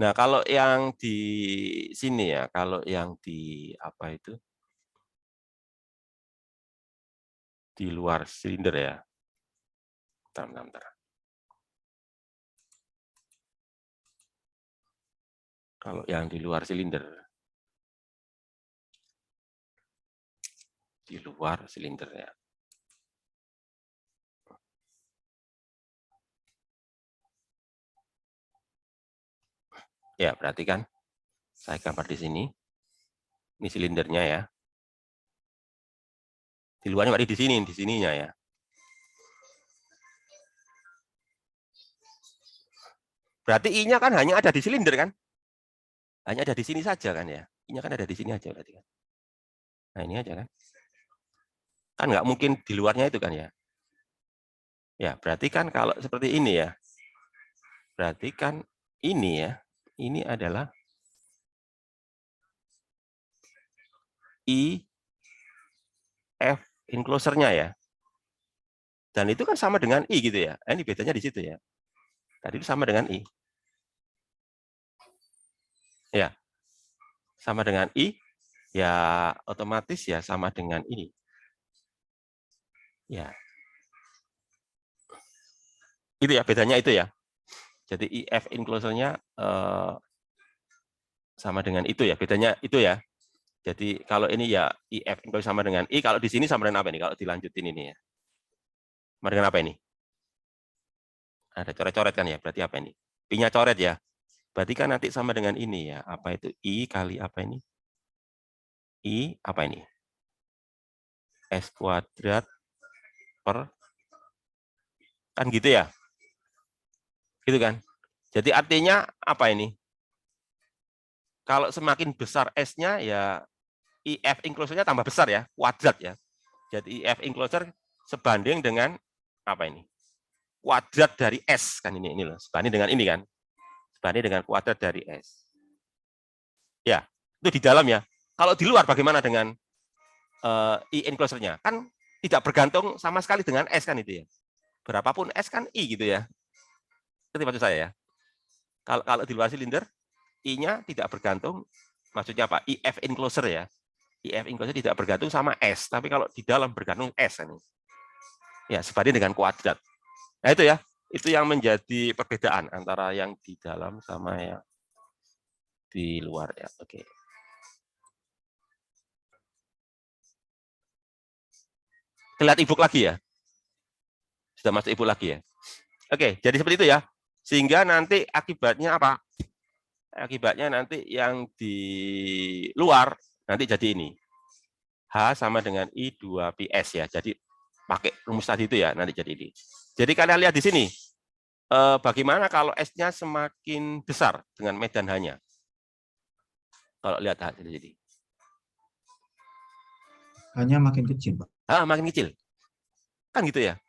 Nah, kalau yang di sini ya, kalau yang di apa itu? Di luar silinder ya. Bentar. Kalau yang di luar silinder. Di luar silinder ya. Ya, berarti kan saya gambar di sini. Ini silindernya ya. Di luarnya berarti di sininya ya. Berarti I-nya kan hanya ada di silinder kan? Hanya ada di sini saja kan ya. I-nya kan ada di sini aja berarti kan. Nah, ini aja kan. Kan nggak mungkin di luarnya itu kan ya. Ya, berarti kan kalau seperti ini ya. Berarti kan ini ya. Ini adalah I F enclosure-nya ya. Dan itu kan sama dengan I gitu ya. Ini bedanya di situ ya. Tadi itu sama dengan I. Ya. Sama dengan I, ya otomatis ya sama dengan ini. Ya. Itu ya, bedanya itu ya. Jadi IF enclosure-nya sama dengan itu ya, bedanya itu ya. Jadi kalau ini ya IF enclosure sama dengan I, kalau di sini sama dengan apa ini? Kalau dilanjutin ini ya. Sama dengan apa ini? Ada coret-coret kan ya, berarti apa ini? I-nya coret ya. Berarti kan nanti sama dengan ini ya. Apa itu? I kali apa ini? I apa ini? S kuadrat per, kan gitu ya. Gitu kan. Jadi artinya apa ini? Kalau semakin besar S-nya ya IF enclosure-nya tambah besar ya, kuadrat ya. Jadi IF enclosure sebanding dengan apa ini? Kuadrat dari S kan ini loh, sebanding dengan ini kan. Sebanding dengan kuadrat dari S. Ya, itu di dalam ya. Kalau di luar bagaimana dengan I enclosure-nya? Kan tidak bergantung sama sekali dengan S kan itu ya. Berapapun S kan I gitu ya. Itu maksud saya ya. Kalau di luar silinder, I-nya tidak bergantung, maksudnya apa? IF enclosure ya. IF enclosure tidak bergantung sama S, tapi kalau di dalam bergantung S. Ya, sebanding dengan kuadrat. Nah itu ya, itu yang menjadi perbedaan antara yang di dalam sama yang di luar ya. Oke. Lihat e-book lagi ya. Sudah masuk e-book lagi ya. Oke, jadi seperti itu ya. Sehingga nanti akibatnya apa? Akibatnya nanti yang di luar nanti jadi ini. H sama dengan I 2PS ya. Jadi pakai rumus tadi itu ya, nanti jadi ini. Jadi kalian lihat di sini, bagaimana kalau S-nya semakin besar dengan medan H-nya. Kalau lihat H jadi. Hanya makin kecil, Pak. Makin kecil. Kan gitu ya.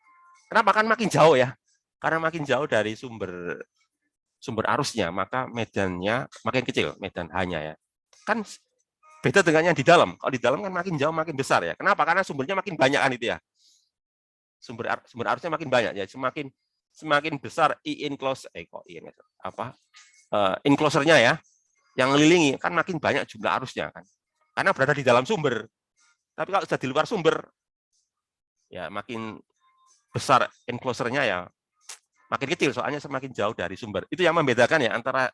Kenapa? Kan makin jauh ya. Karena makin jauh dari sumber sumber arusnya, maka medannya makin kecil, medan H-nya ya. Kan beda dengan yang di dalam. Kalau di dalam kan makin jauh makin besar ya. Kenapa? Karena sumbernya makin banyak kan itu ya. Sumber arusnya makin banyak ya. Semakin besar enclosure-nya ya, yang ngelilingi kan makin banyak jumlah arusnya kan. Karena berada di dalam sumber. Tapi kalau sudah di luar sumber, ya makin besar enclosure-nya ya, makin kecil soalnya semakin jauh dari sumber. Itu yang membedakan ya antara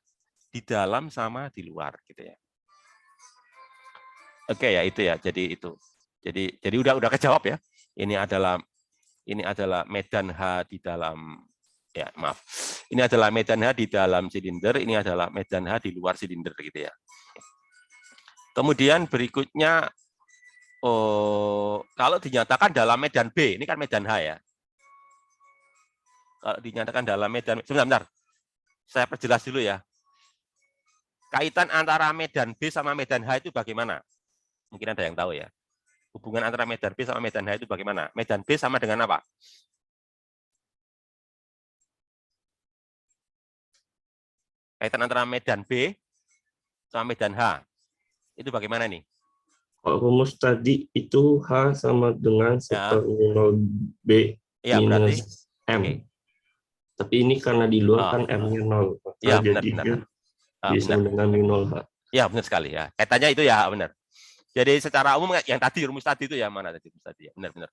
di dalam sama di luar gitu ya. Oke ya itu ya. Jadi itu. Jadi udah kejawab ya. Ini adalah medan H di dalam ya, maaf. Ini adalah medan H di dalam silinder, ini adalah medan H di luar silinder gitu ya. Kemudian berikutnya kalau dinyatakan dalam medan B, ini kan medan H ya. Kalau dinyatakan dalam medan, sebentar. Saya perjelas dulu ya. Kaitan antara medan B sama medan H itu bagaimana? Mungkin ada yang tahu ya. Hubungan antara medan B sama medan H itu bagaimana? Medan B sama dengan apa? Kaitan antara medan B sama medan H. Itu bagaimana nih? Kalau rumus tadi itu H sama dengan seperminol B Ya, berarti minus M. okay. Tapi ini karena di luar kan M-nya 0. Ya, jadi benar. bisa dengan minol H. Ya, benar sekali ya. Kaitannya itu ya, benar. Jadi secara umum yang tadi rumus tadi itu ya mana tadi rumus tadi ya, benar.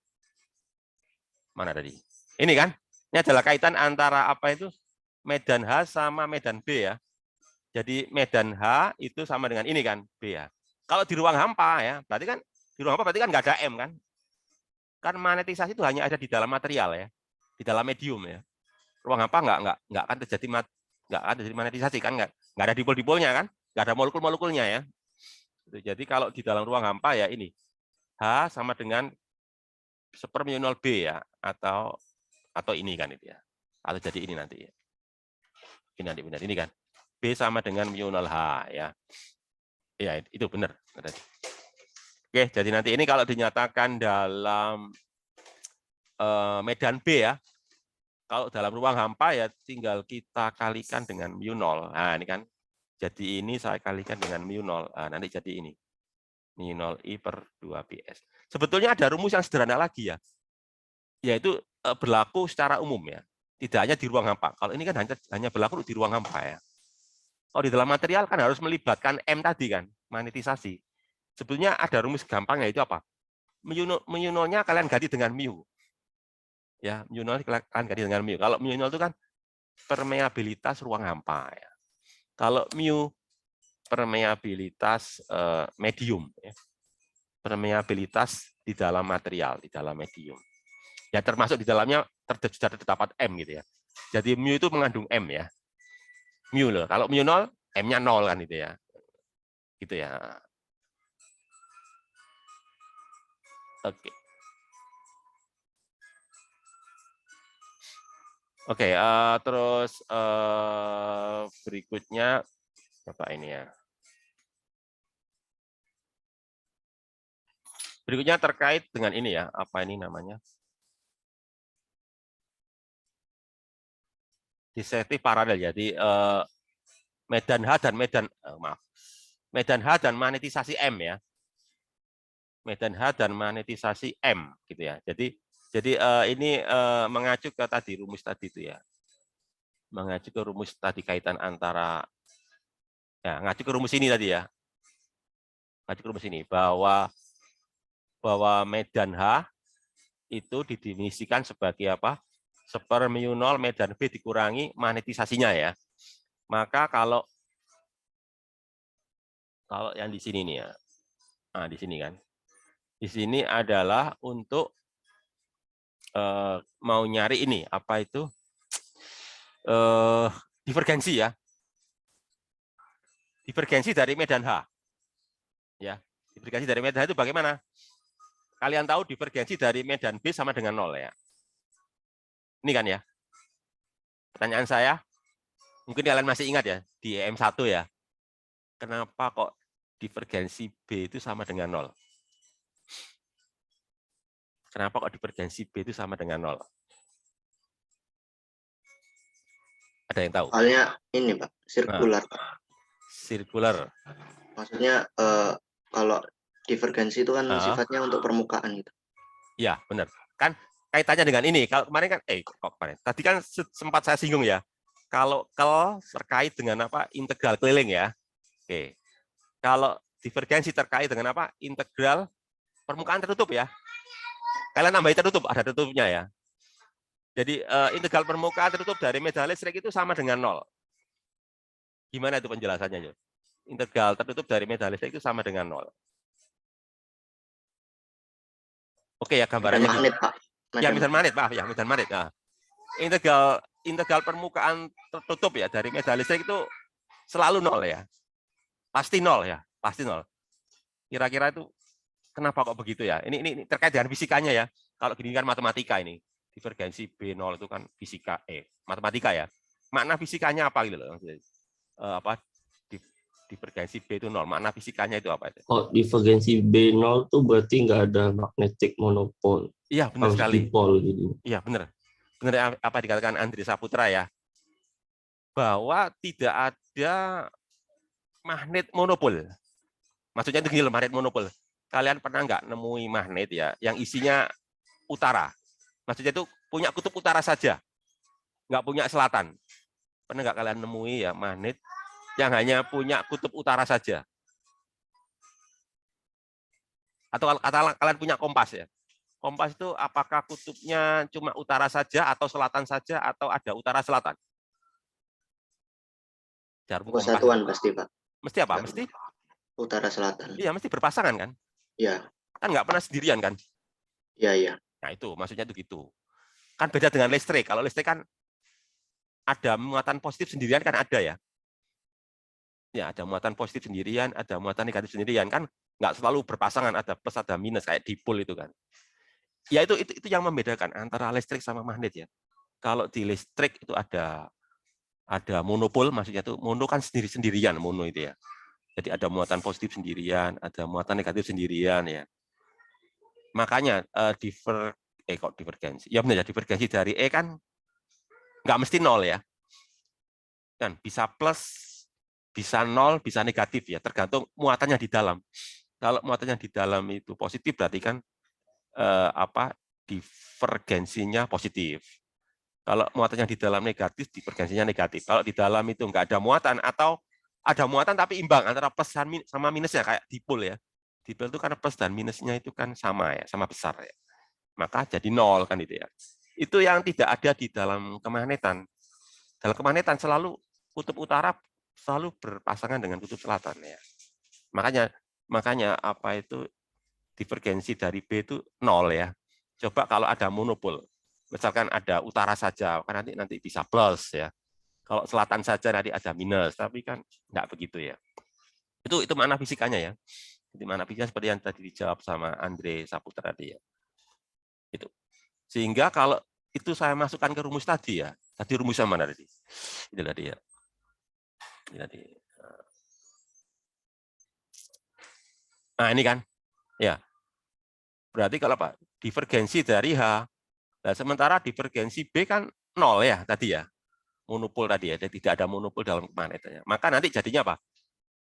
Mana tadi? Ini kan? Ini adalah kaitan antara apa itu? Medan H sama medan B ya. Jadi medan H itu sama dengan ini kan, B ya. Kalau di ruang hampa ya, berarti kan di ruang hampa berarti kan nggak ada M kan? Kan magnetisasi itu hanya ada di dalam material ya, di dalam medium ya. Ruang hampa nggak akan terjadi magnetisasi kan, nggak ada dipol-dipolnya kan, nggak ada molekul-molekulnya ya. Jadi kalau di dalam ruang hampa ya ini H sama dengan seperminol B ya, atau ini kan itu ya, atau jadi ini nanti ya. Ini nanti benar ini kan. B sama dengan minol H ya. Ya, itu benar. Oke, jadi nanti ini kalau dinyatakan dalam medan B ya. Kalau dalam ruang hampa ya tinggal kita kalikan dengan mu0. Nah, ini kan. Jadi ini saya kalikan dengan mu0. Nah, nanti jadi ini. mu0I per 2PS. Sebetulnya ada rumus yang sederhana lagi ya. Yaitu berlaku secara umum ya. Tidak hanya di ruang hampa. Kalau ini kan hanya berlaku di ruang hampa ya. Kalau di dalam material kan harus melibatkan M tadi kan, magnetisasi. Sebetulnya ada rumus gampangnya itu apa? Mu0-nya kalian ganti dengan mu. Ya, mu0 kalian ganti dengan mu. Kalau mu0 itu kan permeabilitas ruang hampa ya. Kalau mu permeabilitas medium ya. Permeabilitas di dalam material, di dalam medium. Ya termasuk di dalamnya terdapat M gitu ya. Jadi mu itu mengandung M ya. Mu loh. Kalau mu 0, M-nya 0 kan itu ya. Gitu ya. Oke. Oke, terus berikutnya apa ini ya? Berikutnya terkait dengan ini ya, apa ini namanya? Dissektif paralel. Jadi medan H dan medan H dan magnetisasi M ya. Medan H dan magnetisasi M gitu ya. Jadi ini mengacu ke tadi rumus tadi itu ya. Mengacu ke rumus tadi kaitan antara ya, ngacu ke rumus ini tadi ya. Ngacu ke rumus ini bahwa medan H itu didefinisikan sebagai apa? Sepermu0 medan B dikurangi magnetisasinya ya. Maka kalau yang di sini nih ya. Nah, di sini kan. Di sini adalah untuk mau nyari ini apa itu divergensi ya, divergensi dari medan H ya, divergensi dari medan H itu bagaimana? Kalian tahu divergensi dari medan B sama dengan 0 ya, ini kan ya. Pertanyaan saya, mungkin kalian masih ingat ya di M1 ya, kenapa kok divergensi B itu sama dengan 0? Kenapa kok divergensi B itu sama dengan 0? Ada yang tahu? Soalnya ini Pak, sirkular Pak. Sirkular. Maksudnya kalau divergensi itu kan sifatnya untuk permukaan gitu. Ya, benar. Kan kaitannya dengan ini. Kalau kemarin kan, kemarin. Tadi kan sempat saya singgung ya. Kalau terkait dengan apa? Integral keliling ya. Oke. Kalau divergensi terkait dengan apa? Integral permukaan tertutup ya. Kalian nambahin tertutup, ada tutupnya ya. Jadi integral permukaan tertutup dari medan listrik itu sama dengan 0. Gimana itu penjelasannya, Jo? Integral tertutup dari medan listrik itu sama dengan 0. Oke ya, gambarannya Medan magnet, Pak. Ya, medan magnet, Pak. Ya, medan magnet. Nah, integral permukaan tertutup ya dari medan listrik itu selalu 0 ya. Pasti 0 ya, pasti 0. Kira-kira itu kenapa kok begitu ya? Ini terkait dengan fisikanya ya. Kalau gini kan matematika ini. Divergensi B0 itu kan fisika matematika ya. Makna fisikanya apa gitu loh. Divergensi B itu 0. Makna fisikanya itu apa itu? Oh, divergensi B0 itu berarti nggak ada magnetic monopole. Iya, benar sekali. Dipol gitu. Iya, benar. Benar apa dikatakan Andri Saputra ya. Bahwa tidak ada magnet monopol. Maksudnya itu gini loh, magnet monopol. Kalian pernah nggak nemui magnet ya yang isinya utara? Maksudnya itu punya kutub utara saja, nggak punya selatan. Pernah nggak kalian nemui ya magnet yang hanya punya kutub utara saja? Atau kalau kalian punya kompas ya? Kompas itu apakah kutubnya cuma utara saja atau selatan saja atau ada utara selatan? Jarum kompas. Kesatuan pasti Pak. Mesti apa? Mesti utara selatan. Iya, mesti berpasangan kan? Iya. Kan nggak pernah sendirian kan? Iya. Nah itu maksudnya itu gitu. Kan beda dengan listrik. Kalau listrik kan ada muatan positif sendirian kan ada ya. Ya ada muatan positif sendirian, ada muatan negatif sendirian kan nggak selalu berpasangan, ada plus ada minus kayak dipol itu kan. Ya itu yang membedakan antara listrik sama magnet ya. Kalau di listrik itu ada monopol, maksudnya itu mono kan sendirian mono itu ya. Jadi ada muatan positif sendirian, ada muatan negatif sendirian ya. Makanya divergensi. Ya benar ya, divergensi dari E kan nggak mesti 0 ya. Kan bisa plus, bisa 0, bisa negatif ya, tergantung muatannya di dalam. Kalau muatannya di dalam itu positif berarti kan divergensinya positif. Kalau muatannya di dalam negatif, divergensinya negatif. Kalau di dalam itu nggak ada muatan atau ada muatan tapi imbang antara plus sama minusnya kayak dipol ya. Dipol itu karena plus dan minusnya itu kan sama ya, sama besar ya. Maka jadi 0 kan itu ya. Itu yang tidak ada di dalam kemagnetan. Dalam kemagnetan selalu kutub utara selalu berpasangan dengan kutub selatan ya. Makanya apa itu divergensi dari B itu 0 ya. Coba kalau ada monopol, misalkan ada utara saja, kan nanti bisa plus ya. Kalau selatan saja nanti ada minus, tapi kan nggak begitu ya. Itu makna fisikanya ya. Itu makna fisikanya seperti yang tadi dijawab sama Andre Saputra tadi ya. Itu. Sehingga kalau itu saya masukkan ke rumus tadi ya. Tadi rumusnya mana tadi? Itu tadi ya. Ini tadi. Nah, ini kan. Ya. Berarti kalau Pak, divergensi dari H. Nah, sementara divergensi B kan 0 ya tadi ya. Monopol tadi ya, tidak ada monopol dalam kemagnetannya. Maka nanti jadinya apa?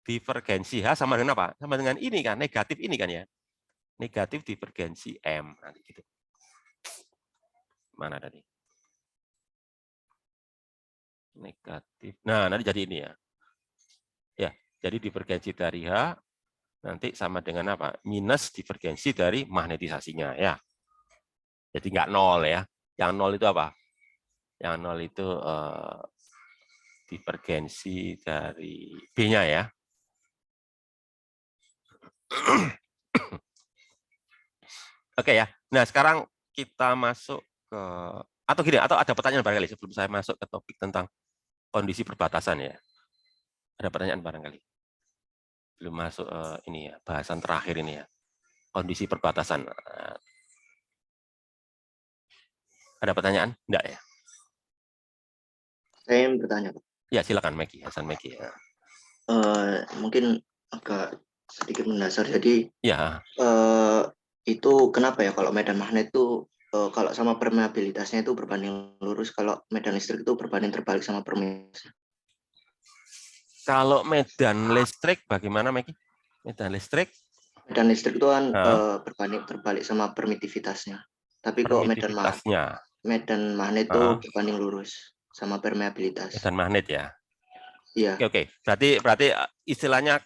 Divergensi H sama dengan apa? Sama dengan ini kan, negatif ini kan ya. Negatif divergensi M. Nanti gitu. Mana tadi? Negatif. Nah, nanti jadi ini ya. Ya, jadi divergensi dari H nanti sama dengan apa? Minus divergensi dari magnetisasinya ya. Jadi nggak 0 ya. Yang 0 itu apa? Yang 0 itu divergensi dari B-nya ya. Oke ya. Nah, sekarang kita masuk ke atau ada pertanyaan barangkali sebelum saya masuk ke topik tentang kondisi perbatasan ya. Ada pertanyaan barangkali. Belum masuk ini ya, bahasan terakhir ini ya. Kondisi perbatasan. Ada pertanyaan? Enggak ya? Saya yang bertanya Pak. Ya, silakan Meki, Hasan Meki ya. Mungkin agak sedikit mendasar. Jadi Ya. itu kenapa ya kalau medan magnet itu kalau sama permeabilitasnya itu berbanding lurus, kalau medan listrik itu berbanding terbalik sama permeabilitas. Kalau medan listrik bagaimana, Meki? Medan listrik? Medan listrik itu kan berbanding terbalik sama permitivitasnya. Tapi kok Permitivitasnya. medan magnet itu berbanding lurus sama permeabilitas. Medan magnet ya. Iya. Oke. Berarti istilahnya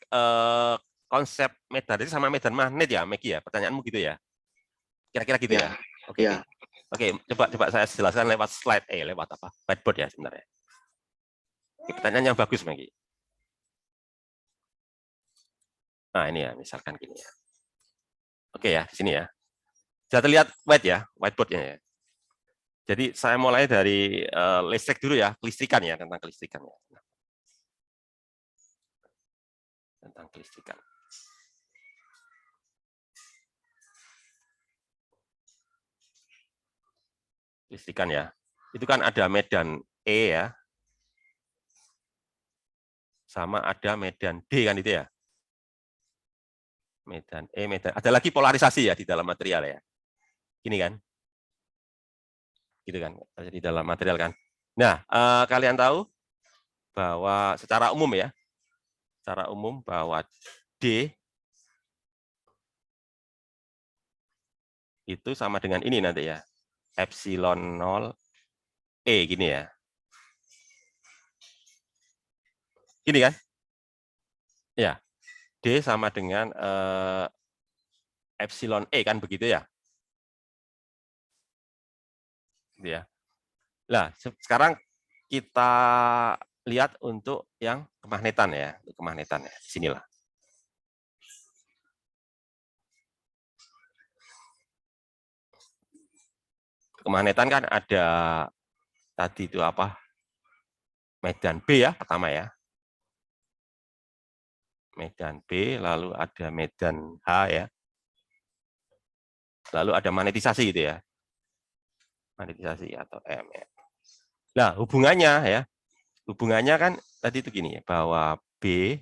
konsep medan itu sama medan magnet ya, Meki ya? Pertanyaanmu gitu ya? Kira-kira gitu ya? Oke. Ya. Oke, coba saya jelaskan lewat slide, lewat apa? Whiteboard ya sebenarnya. Oke, pertanyaan yang bagus, Meki. Nah, ini ya, misalkan gini ya. Oke ya, di sini ya. Sudah terlihat whiteboard-nya ya. Jadi saya mulai dari listrik dulu ya, kelistrikan ya, tentang kelistrikan ya. Tentang kelistrikan. Kelistrikan ya. Itu kan ada medan E ya. Sama ada medan D kan itu ya. Medan E, medan. Ada lagi polarisasi ya di dalam material ya. Ini kan. Gitu kan, di dalam material kan. Nah, kalian tahu bahwa secara umum ya, bahwa D itu sama dengan ini nanti ya, epsilon 0 E gini ya. Gini kan? Ya, D sama dengan epsilon E kan begitu ya. Ya. Nah, sekarang kita lihat untuk yang kemagnetan ya, kemagnetan ya. Sinilah. Kemagnetan kan ada tadi itu apa? Medan B ya, pertama ya. Medan B, lalu ada medan H ya. Lalu ada magnetisasi gitu ya. Magnetisasi atau M ya. Nah, hubungannya kan tadi itu gini ya, bahwa B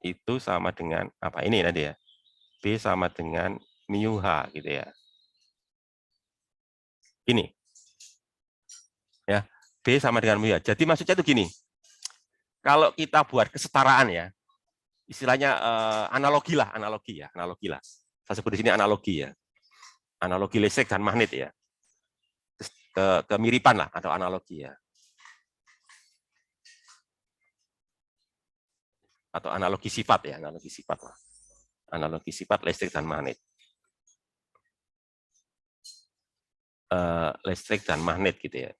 itu sama dengan apa ini tadi ya. B sama dengan mu H gitu ya. Ini. Ya, B sama dengan mu H. Jadi maksudnya itu gini. Kalau kita buat kesetaraan ya, istilahnya analogi lah. Saya sebut di sini analogi ya. Analogi listrik dan magnet ya. Kemiripan lah atau analogi ya. Atau analogi sifat ya, analogi sifat lah. Analogi sifat listrik dan magnet. Listrik dan magnet gitu ya.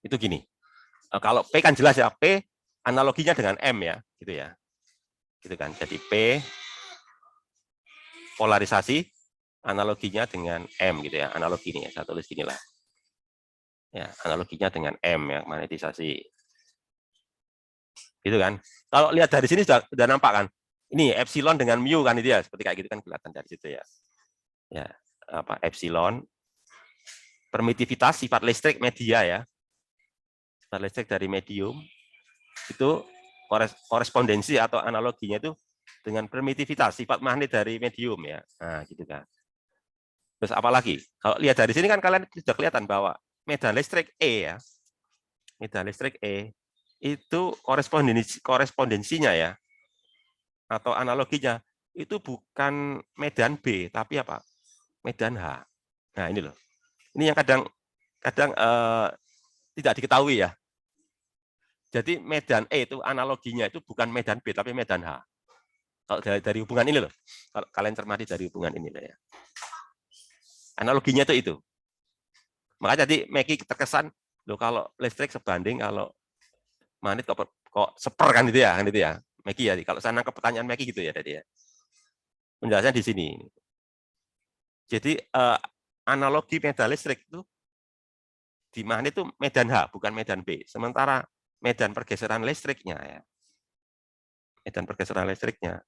Itu gini. Kalau P kan jelas ya, P analoginya dengan M ya, gitu ya. Gitu kan. Jadi P polarisasi analoginya dengan M gitu ya. Analogi ini ya, saya tulis gini lah. Ya, analoginya dengan M ya, magnetisasi. Gitu kan. Kalau lihat dari sini sudah nampak kan. Ini epsilon dengan mu kan itu ya, seperti kayak gitu kan kelihatan dari situ ya. Ya, apa epsilon permitivitas sifat listrik media ya. Sifat listrik dari medium itu korespondensi atau analoginya itu dengan permitivitas sifat magnet dari medium ya. Nah, gitu kan. Terus apalagi? Kalau lihat dari sini kan kalian sudah kelihatan bahwa medan listrik E ya. Medan listrik E itu korespondensinya ya. Atau analoginya itu bukan medan B tapi apa? Medan H. Nah, ini loh. Ini yang kadang tidak diketahui ya. Jadi medan E itu analoginya itu bukan medan B tapi medan H. Kalau dari hubungan ini loh. Kalau kalian cermati dari hubungan ini ya. Analoginya itu. Makanya tadi Meki terkesan loh kalau listrik sebanding kalau magnet kok seper kan itu ya, Meki ya. Kalau saya nangkep pertanyaan Meki gitu ya tadi ya. Penjelasannya di sini. Jadi analogi medan listrik itu di magnet itu medan H bukan medan B. Sementara medan pergeseran listriknya ya. Medan pergeseran listriknya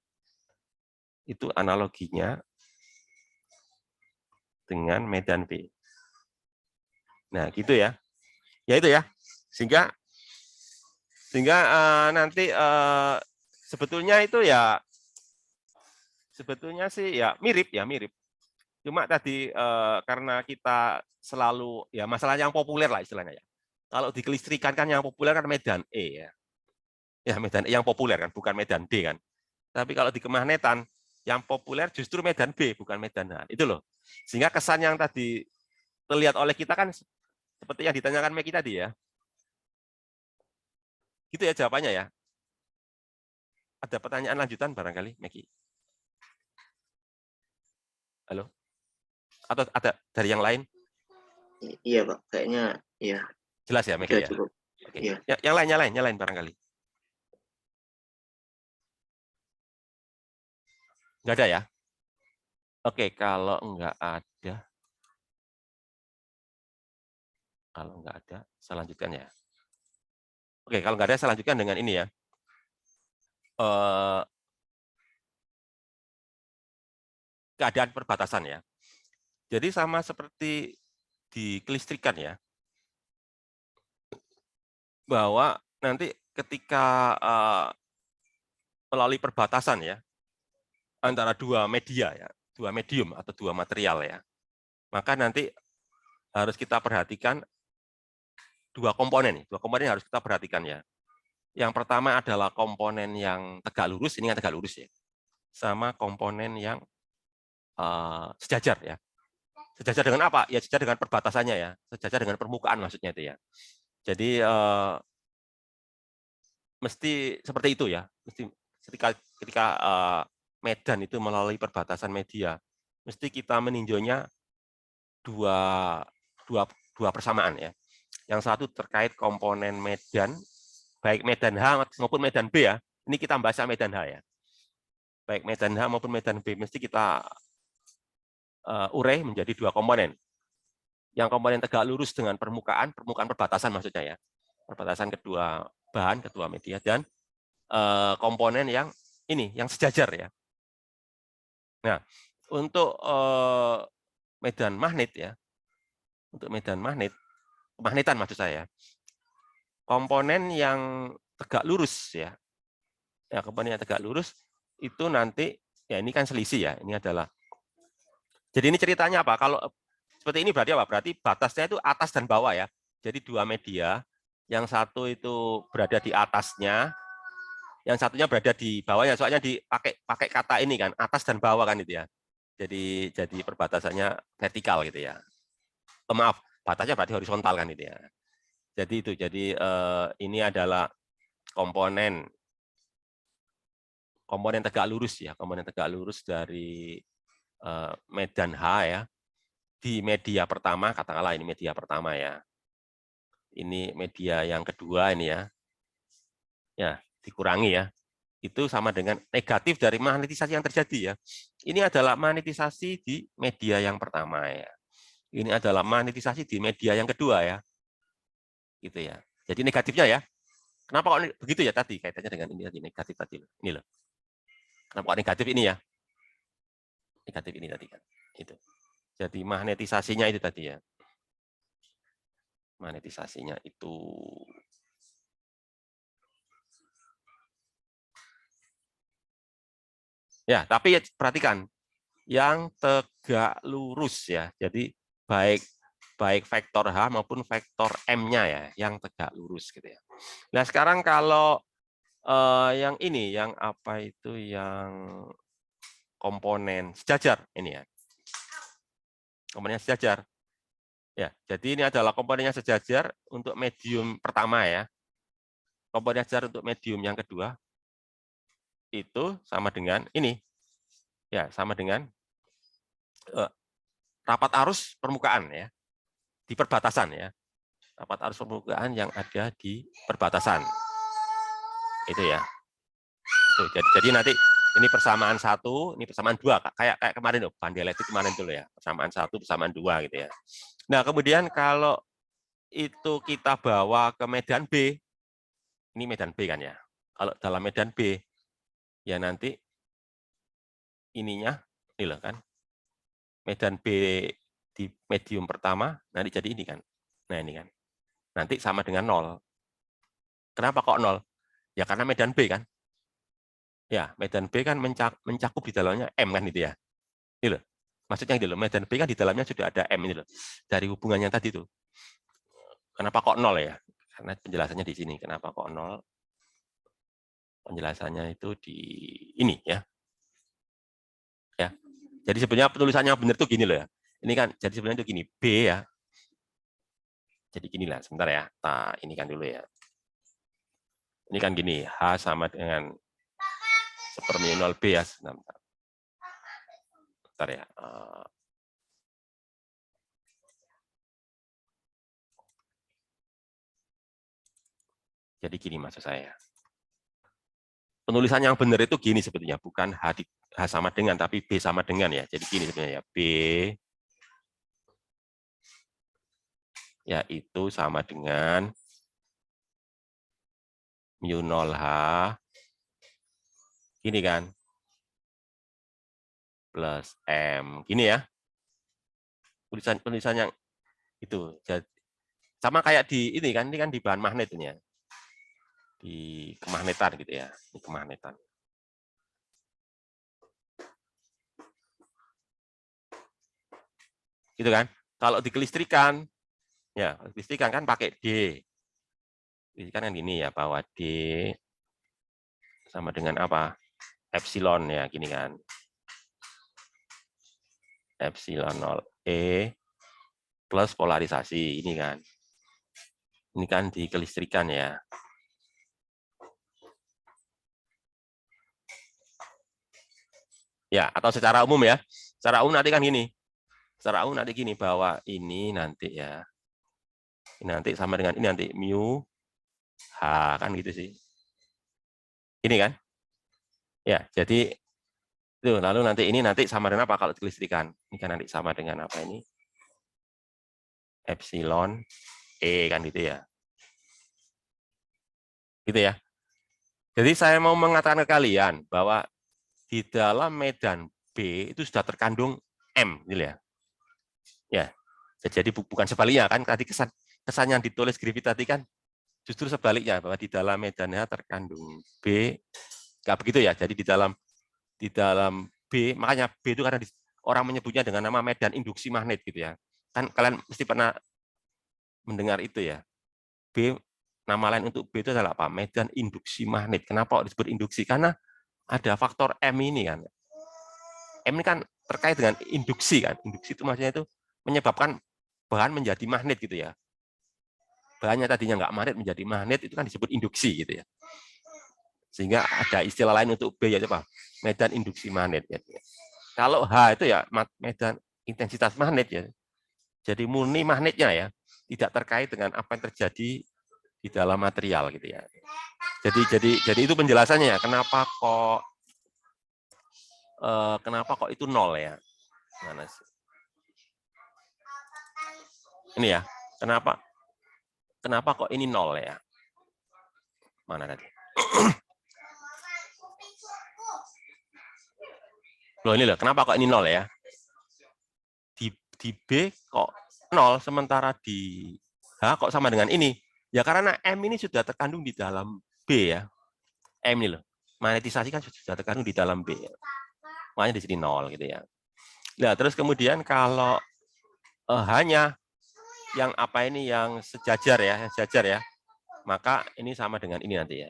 itu analoginya dengan medan B. Nah, gitu ya. Ya itu ya. Sehingga Sehingga nanti sebetulnya itu ya, sebetulnya sih ya mirip. Cuma tadi karena kita selalu ya masalah yang populer lah istilahnya ya. Kalau di kelistrikan kan yang populer kan medan E ya. Ya medan E yang populer kan, bukan medan D kan. Tapi kalau di kemagnetan yang populer justru medan B, bukan medan H. Itu loh. Sehingga kesan yang tadi terlihat oleh kita kan seperti yang ditanyakan Meki tadi ya. Gitu ya jawabannya ya. Ada pertanyaan lanjutan barangkali, Meki? Halo? Atau ada dari yang lain? Iya Pak, kayaknya iya. Jelas ya, Meki Udah ya? cukup. Oke. Iya. Yang lain barangkali. Nggak ada ya? Oke, kalau nggak ada, saya lanjutkan ya. Oke, kalau nggak ada, saya lanjutkan dengan ini ya. Keadaan perbatasan ya. Jadi sama seperti di kelistrikan ya, bahwa nanti ketika melalui perbatasan ya, antara dua media ya, dua medium atau dua material ya, maka nanti harus kita perhatikan dua komponen yang harus kita perhatikan ya. Yang pertama adalah komponen yang tegak lurus, ini yang tegak lurus ya, sama komponen yang sejajar ya. Sejajar dengan apa? Ya sejajar dengan perbatasannya ya, sejajar dengan permukaan maksudnya itu ya. Jadi mesti seperti itu ya. Mesti ketika medan itu melalui perbatasan media, mesti kita meninjaunya dua persamaan ya. Yang satu terkait komponen medan, baik medan H maupun medan B ya. Ini kita bahas medan H ya. Baik medan H maupun medan B mesti kita urai menjadi dua komponen. Yang komponen tegak lurus dengan permukaan perbatasan maksudnya ya. Perbatasan kedua bahan, kedua media, dan komponen yang ini, yang sejajar ya. Nah, untuk medan magnet ya, untuk medan magnet, kemagnetan maksud saya, komponen yang tegak lurus ya, komponen yang tegak lurus itu nanti, ya ini kan selisih ya, ini adalah, jadi ini ceritanya apa, kalau seperti ini berarti apa? Berarti batasnya itu atas dan bawah ya, jadi dua media, yang satu itu berada di atasnya, yang satunya berada di bawahnya, soalnya pakai kata ini kan, atas dan bawah kan itu ya. Jadi perbatasannya vertikal gitu ya. Maaf, batasnya berarti horizontal kan itu ya. Jadi itu, jadi ini adalah komponen tegak lurus ya, komponen tegak lurus dari medan H ya. Di media pertama, katakanlah ini media pertama ya. Ini media yang kedua ini ya. Ya, dikurangi ya. Itu sama dengan negatif dari magnetisasi yang terjadi ya. Ini adalah magnetisasi di media yang pertama ya. Ini adalah magnetisasi di media yang kedua ya. Gitu ya. Jadi negatifnya ya. Kenapa kok begitu ya tadi kaitannya dengan ini tadi negatif tadi. Ini loh. Kenapa kok negatif ini ya? Negatif ini tadi kan. Itu. Jadi magnetisasinya itu tadi ya. Magnetisasinya itu ya, tapi ya, perhatikan yang tegak lurus ya. Jadi baik vektor H maupun vektor M-nya ya, yang tegak lurus gitu ya. Nah, sekarang kalau yang ini, yang apa itu, yang komponen sejajar ini ya. Komponen sejajar. Ya, jadi ini adalah komponennya sejajar untuk medium pertama ya. Komponen sejajar untuk medium yang kedua itu sama dengan ini. Ya, sama dengan rapat arus permukaan ya. Di perbatasan ya. Rapat arus permukaan yang ada di perbatasan. Itu ya. Itu, jadi nanti ini persamaan 1, ini persamaan 2, kayak kemarin loh, bahan dielektrik kemarin dulu ya. Persamaan 1, persamaan 2 gitu ya. Nah, kemudian kalau itu kita bawa ke medan B, ini medan B kan ya. Kalau dalam medan B, ya nanti ininya, ini loh kan, medan B di medium pertama, nanti jadi ini kan. Nah ini kan, nanti sama dengan 0. Kenapa kok 0? Ya karena medan B kan. Ya, medan B kan mencakup di dalamnya M kan itu ya. Ini loh. Maksudnya gitu loh, medan B kan di dalamnya sudah ada M ini loh. Dari hubungannya tadi tuh. Kenapa kok 0 ya? Karena penjelasannya di sini. Kenapa kok 0? Penjelasannya itu di ini ya. Ya. Jadi sebenarnya penulisannya benar tuh gini loh ya. Ini kan jadi sebenarnya itu gini, B ya. Jadi gini lah, sebentar ya. Nah, ini kan dulu ya. Ini kan gini, H sama dengan seperti 0B ya. Bentar ya. Jadi gini maksud saya. Penulisan yang benar itu gini sebetulnya, bukan H sama dengan, tapi B sama dengan ya. Jadi gini sebenarnya, B yaitu sama dengan mu 0H, gini kan, plus M, gini ya. Tulisan yang itu. Sama kayak di ini kan di bahan magnetnya. Di kemagnetan gitu ya, di kemagnetan. Gitu kan? Kalau di kelistrikan, ya kelistrikan kan pakai D. Kelistrikan kan gini ya, bahwa D sama dengan apa? Epsilon ya, gini kan. Epsilon 0E plus polarisasi, ini kan. Ini kan di kelistrikan ya. Ya, atau secara umum ya. Secara umum nanti kan gini. Secara umum nanti gini, bahwa ini nanti ya. Ini nanti sama dengan ini nanti mu H kan gitu sih. Ini kan? Ya, jadi itu lalu nanti ini nanti sama dengan apa kalau kelistrikan? Ini kan nanti sama dengan apa ini? Epsilon E kan gitu ya. Gitu ya. Jadi saya mau mengatakan ke kalian bahwa di dalam medan B itu sudah terkandung M, gitu ya. Ya. Jadi bukan sebaliknya kan tadi kesan yang ditulis Griffith tadi kan justru sebaliknya, bahwa di dalam medannya terkandung B, nggak begitu ya. Jadi di dalam B, makanya B itu karena orang menyebutnya dengan nama medan induksi magnet gitu ya. Kan kalian mesti pernah mendengar itu ya. B, nama lain untuk B itu adalah apa? Medan induksi magnet. Kenapa disebut induksi? Karena ada faktor M ini kan. M ini kan terkait dengan induksi kan. Induksi itu maksudnya itu menyebabkan bahan menjadi magnet gitu ya. Bahannya tadinya nggak magnet menjadi magnet, itu kan disebut induksi gitu ya. Sehingga ada istilah lain untuk B yaitu apa? Medan induksi magnet. Ya. Kalau H itu ya medan intensitas magnet ya. Jadi murni magnetnya ya, tidak terkait dengan apa yang terjadi di dalam material gitu ya. Jadi itu penjelasannya ya. Kenapa kok itu 0 ya? Mana sih? Ini ya. Kenapa kok ini 0 ya? Mana tadi? Loh ini loh, kenapa kok ini 0 ya? Di B kok 0, sementara di H kok sama dengan ini? Ya karena M ini sudah terkandung di dalam B ya. M ini loh, magnetisasi kan sudah terkandung di dalam B. Makanya di sini 0 gitu ya. Nah, terus kemudian kalau hanya yang apa ini yang sejajar ya, maka ini sama dengan ini nanti ya.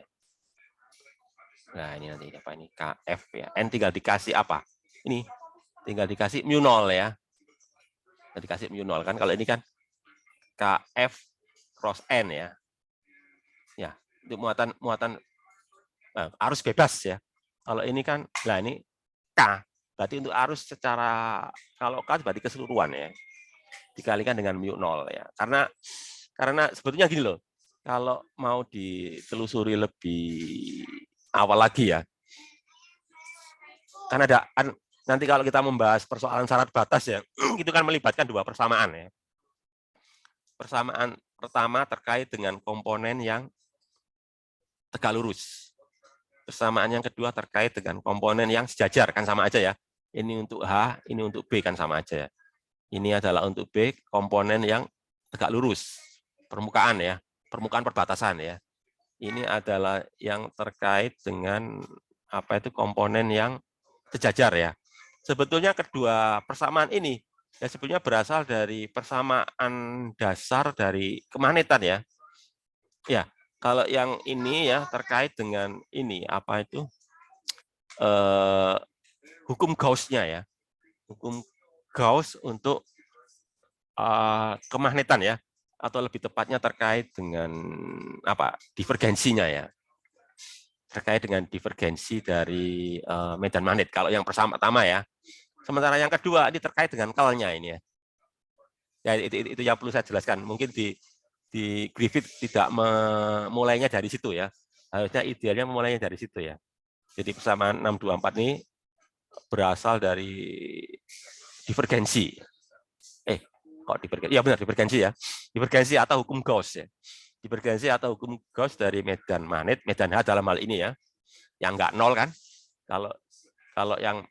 Nah, ini nanti apa ini? KF ya. N tinggal dikasih apa? Ini tinggal dikasih mu 0 ya. Dikasih mu 0 kan, kalau ini kan KF cross N ya. Ya, itu muatan arus bebas ya. Kalau ini kan, nah ini K. Berarti untuk arus secara, kalau K berarti keseluruhan ya. Dikalikan dengan mu 0 ya. Karena sebetulnya gini loh. Kalau mau ditelusuri lebih awal lagi ya. Kan ada nanti kalau kita membahas persoalan syarat batas ya, itu kan melibatkan dua persamaan ya. Persamaan pertama terkait dengan komponen yang tegak lurus. Persamaan yang kedua terkait dengan komponen yang sejajar, kan sama aja ya. Ini untuk H, ini untuk B kan sama aja ya. Ini adalah untuk B komponen yang tegak lurus, permukaan ya, permukaan perbatasan ya. ini adalah yang terkait dengan apa itu komponen yang sejajar ya. Sebetulnya kedua persamaan ini ya sebetulnya berasal dari persamaan dasar dari kemagnetan ya. Ya, kalau yang ini ya terkait dengan ini apa itu hukum Gauss-nya ya. Hukum Gauss untuk kemagnetan ya, atau lebih tepatnya terkait dengan apa divergensinya ya, terkait dengan divergensi dari medan magnet. Kalau yang pertama ya, sementara yang kedua ini terkait dengan Kerr-nya ini ya. Ya itu yang perlu saya jelaskan. Mungkin di Griffith tidak memulainya dari situ ya. Harusnya idealnya memulainya dari situ ya. Jadi persamaan 624 ini berasal dari divergensi. Kok divergensi? Ya benar divergensi ya. Divergensi atau hukum Gauss ya. Divergensi atau hukum Gauss dari medan magnet, medan H dalam hal ini ya. Yang enggak nol kan? Kalau yang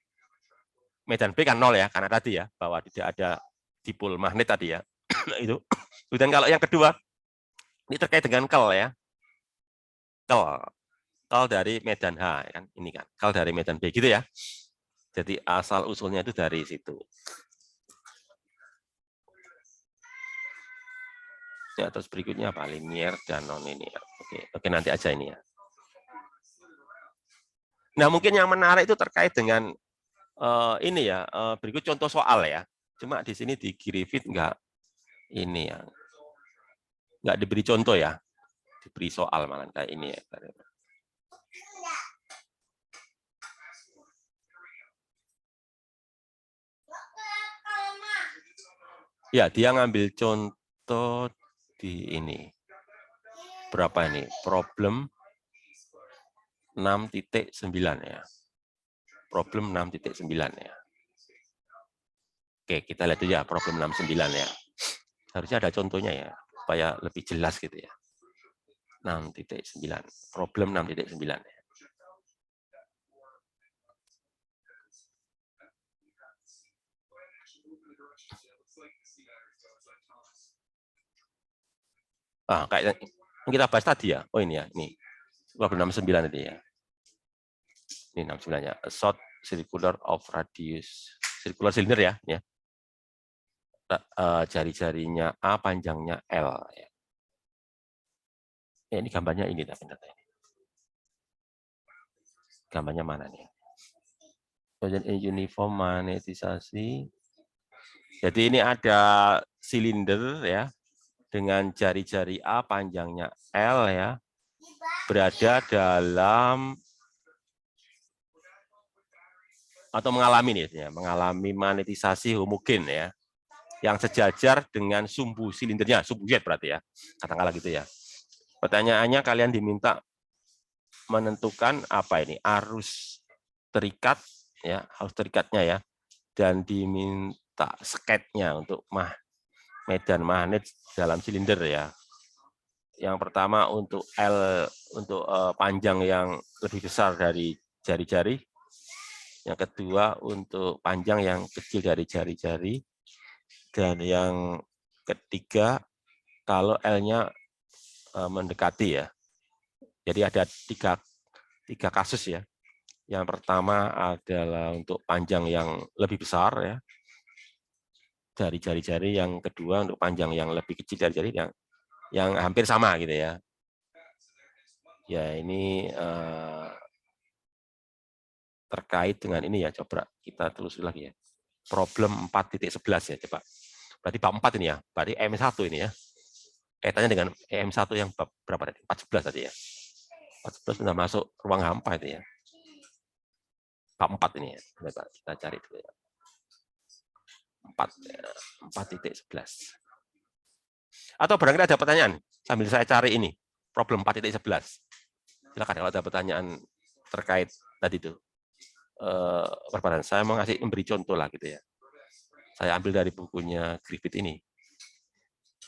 medan B kan nol ya, karena tadi ya bahwa tidak ada dipol magnet tadi ya. Itu. Dan kalau yang kedua ini terkait dengan Kerr ya. Kerr dari medan H kan, ini kan. Kerr dari medan B gitu ya. Jadi asal usulnya itu dari situ. Ya, terus berikutnya apa? Linier dan non ini ya. Oke, nanti aja ini ya. Nah, mungkin yang menarik itu terkait dengan ini ya. Berikut contoh soal ya. Cuma di sini di Griffith enggak ini ya. Enggak diberi contoh ya. Diberi soal malah kayak ini ya. Ya, dia ngambil contoh di ini. Berapa ini? Problem 6.9 ya. Problem 6.9 ya. Oke, kita lihat dulu ya problem 69 ya. Harusnya ada contohnya ya, supaya lebih jelas gitu ya. 6.9. Problem 6.9 ya. Kayak yang kita bahas tadi ya. Oh ini ya, ini. Problem 69 tadi ya. Ini 69-nya. A short circular of radius. Circular cylinder ya. Jari-jarinya A, panjangnya L. Ya. Ini gambarnya ini. Gambarnya mana nih? Uniform magnetisasi. Jadi ini ada silinder ya. Dengan jari-jari A, panjangnya L ya. Berada dalam atau mengalami nih ya, mengalami magnetisasi homogen ya, yang sejajar dengan sumbu silindernya, sumbu jet berarti ya, katakanlah gitu ya. Pertanyaannya kalian diminta menentukan apa ini arus terikat ya, arus terikatnya ya, dan diminta sketnya untuk medan magnet dalam silinder ya. Yang pertama untuk L untuk panjang yang lebih besar dari jari-jari. Yang kedua untuk panjang yang kecil dari jari-jari. Dan yang ketiga kalau L-nya mendekati ya. Jadi ada tiga kasus ya. Yang pertama adalah untuk panjang yang lebih besar ya. Dari jari-jari, yang kedua untuk panjang yang lebih kecil dari jari yang hampir sama gitu ya. Ya ini terkait dengan ini ya, coba kita telusuri lagi ya. Problem 4.11 ya, coba. Berarti bab 4 ini ya, berarti EM1 ini ya. Kaitannya dengan EM1 yang bab berapa tadi? 14 tadi ya. 14 sudah masuk ruang hampa itu ya. Bab 4 ini ya, coba kita cari dulu ya. 4.11. Atau barangkali ada pertanyaan, sambil saya cari ini, problem 4.11. Silakan kalau ada pertanyaan terkait tadi itu. Pertanyaan. Saya mau memberi contoh lah gitu ya. Saya ambil dari bukunya Griffith ini.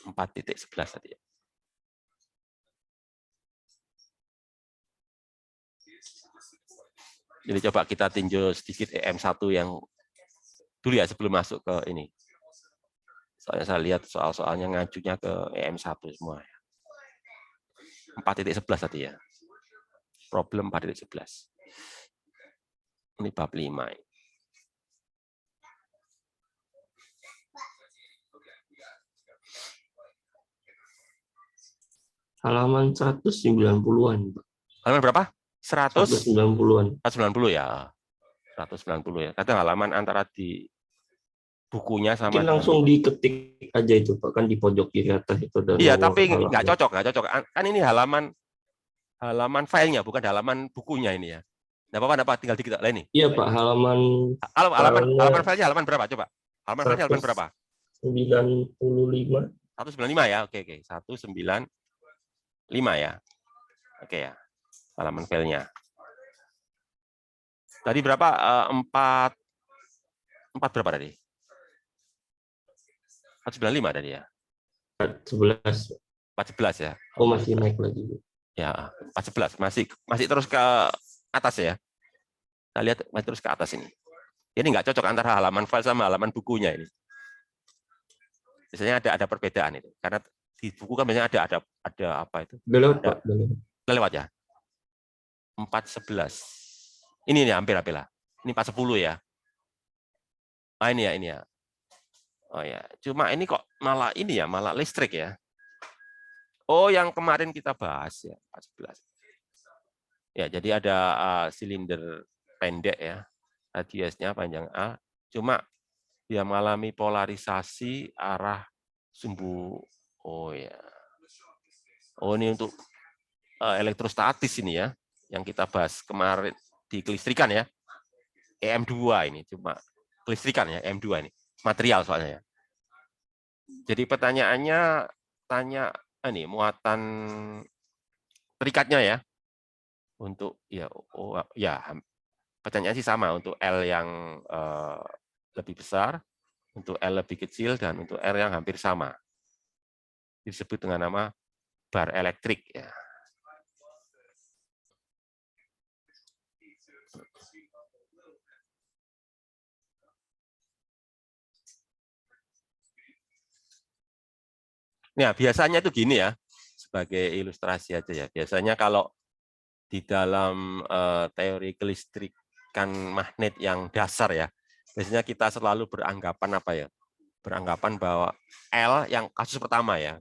4.11 tadi ya. Jadi coba kita tinjau sedikit EM1 yang dulu ya sebelum masuk ke ini. Soalnya saya lihat soal-soalnya ngajunya ke EM1 semua ya. 4.11 tadi ya. problem 4.11. Ini bab 5. Halaman 190-an, Pak. Halaman berapa? 190-an. 190 ya. 190 ya. Kadang halaman antara di bukunya sama Mungkin langsung diketik aja itu, Pak, kan di pojok kiri atas itu ada iya, nomor tapi halaman. nggak cocok. Kan ini halaman filenya, bukan halaman bukunya ini ya. Nggak apa-apa, tinggal dikit lah ini. Iya, Pak, halaman Halaman filenya halaman berapa coba? Halaman filenya halaman berapa? 95. 195 ya. Oke. 195 ya. Oke ya. Halaman filenya. Tadi berapa? 4 berapa tadi? 495 tadi ya. 11. 411 ya. Oh, masih naik lagi. Ya, 411 masih terus ke atas ya. Kita lihat masih terus ke atas ini. Ini nggak cocok antara halaman file sama halaman bukunya ini. Biasanya ada perbedaan itu. Karena di buku kan biasanya ada apa itu? Udah lewat, Pak. Udah lewat ya. 411. Ini hampir lah. Ini 410 ya. Ah, ini ya. Oh ya, cuma ini kok malah listrik ya. Oh, yang kemarin kita bahas ya, 411. Ya, jadi ada silinder pendek ya, radiusnya panjang A, cuma dia mengalami polarisasi arah sumbu. Oh ya. Oh, ini untuk elektrostatis ini ya, yang kita bahas kemarin di kelistrikan ya. EM2 ini cuma kelistrikan ya, EM2 ini. Material soalnya ya. Jadi pertanyaannya ini muatan terikatnya ya. Untuk pertanyaan sih sama untuk L yang lebih besar, untuk L lebih kecil dan untuk R yang hampir sama. Disebut dengan nama bar elektrik ya. Nah, biasanya itu gini ya, sebagai ilustrasi aja ya. Biasanya kalau di dalam teori kelistrikan magnet yang dasar ya, biasanya kita selalu beranggapan apa ya? Beranggapan bahwa L yang kasus pertama ya.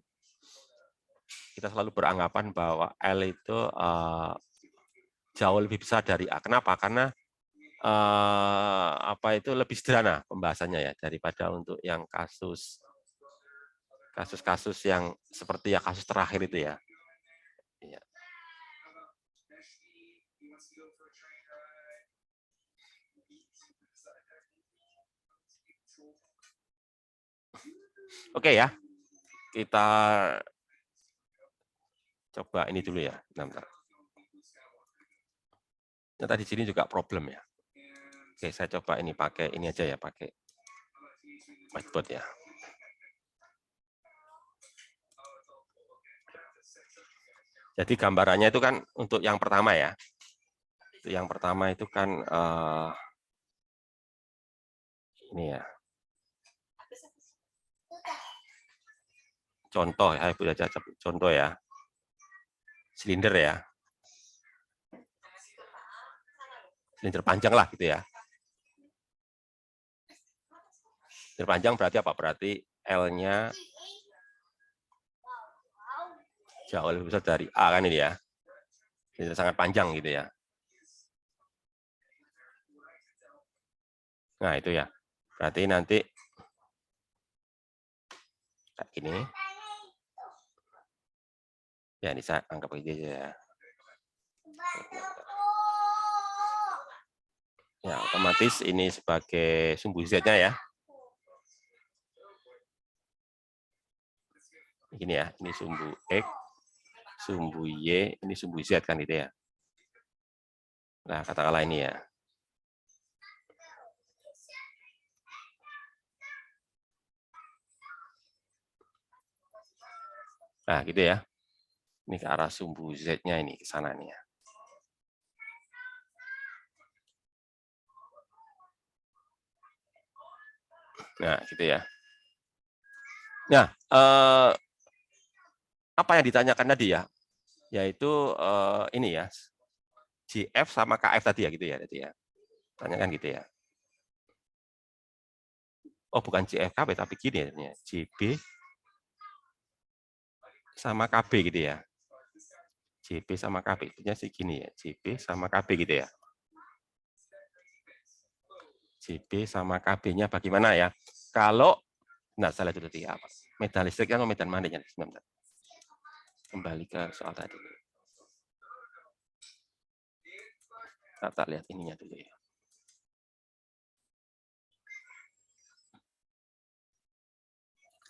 Kita selalu beranggapan bahwa L itu jauh lebih besar dari A. Kenapa? Karena itu lebih sederhana pembahasannya ya daripada untuk yang kasus-kasus yang seperti ya kasus terakhir itu ya. Oke ya, kita coba ini dulu ya. Bentar. Ternyata di sini juga problem ya. Oke, saya coba ini pakai ini aja ya, pakai whiteboard ya. Jadi gambarannya itu kan untuk yang pertama ya. Yang pertama itu kan ini ya. Contoh ya, contoh ya. Silinder ya. Silinder panjang lah gitu ya. Silinder panjang berarti apa? Berarti L-nya jauh lebih besar dari A kan ini ya. Silinder sangat panjang gitu ya. Nah, itu ya. Berarti nanti kayak gini. Ya, ini saya anggap aja ya. Ya, otomatis ini sebagai sumbu Z-nya ya. Ini ya, ini sumbu X, sumbu Y, ini sumbu Z kan gitu ya. Nah, katakanlah ini ya. Nah, gitu ya. Ini ke arah sumbu Z-nya ini, ke sana nih ya. Nah, gitu ya. Nah, apa yang ditanyakan tadi ya? Yaitu ini ya. JF sama KF tadi ya gitu ya, tadi ya. Tanyakan gitu ya. Oh, bukan JFKB tapi gini ya, JB sama KB gitu ya. JB sama KB itu sih gini ya, JB sama KB gitu ya. JB sama KB-nya bagaimana ya? Kalau nah salah itu tadi apa? Medan listrik atau medan magnet? Kembali ke soal tadi. Kita lihat ininya dulu ya.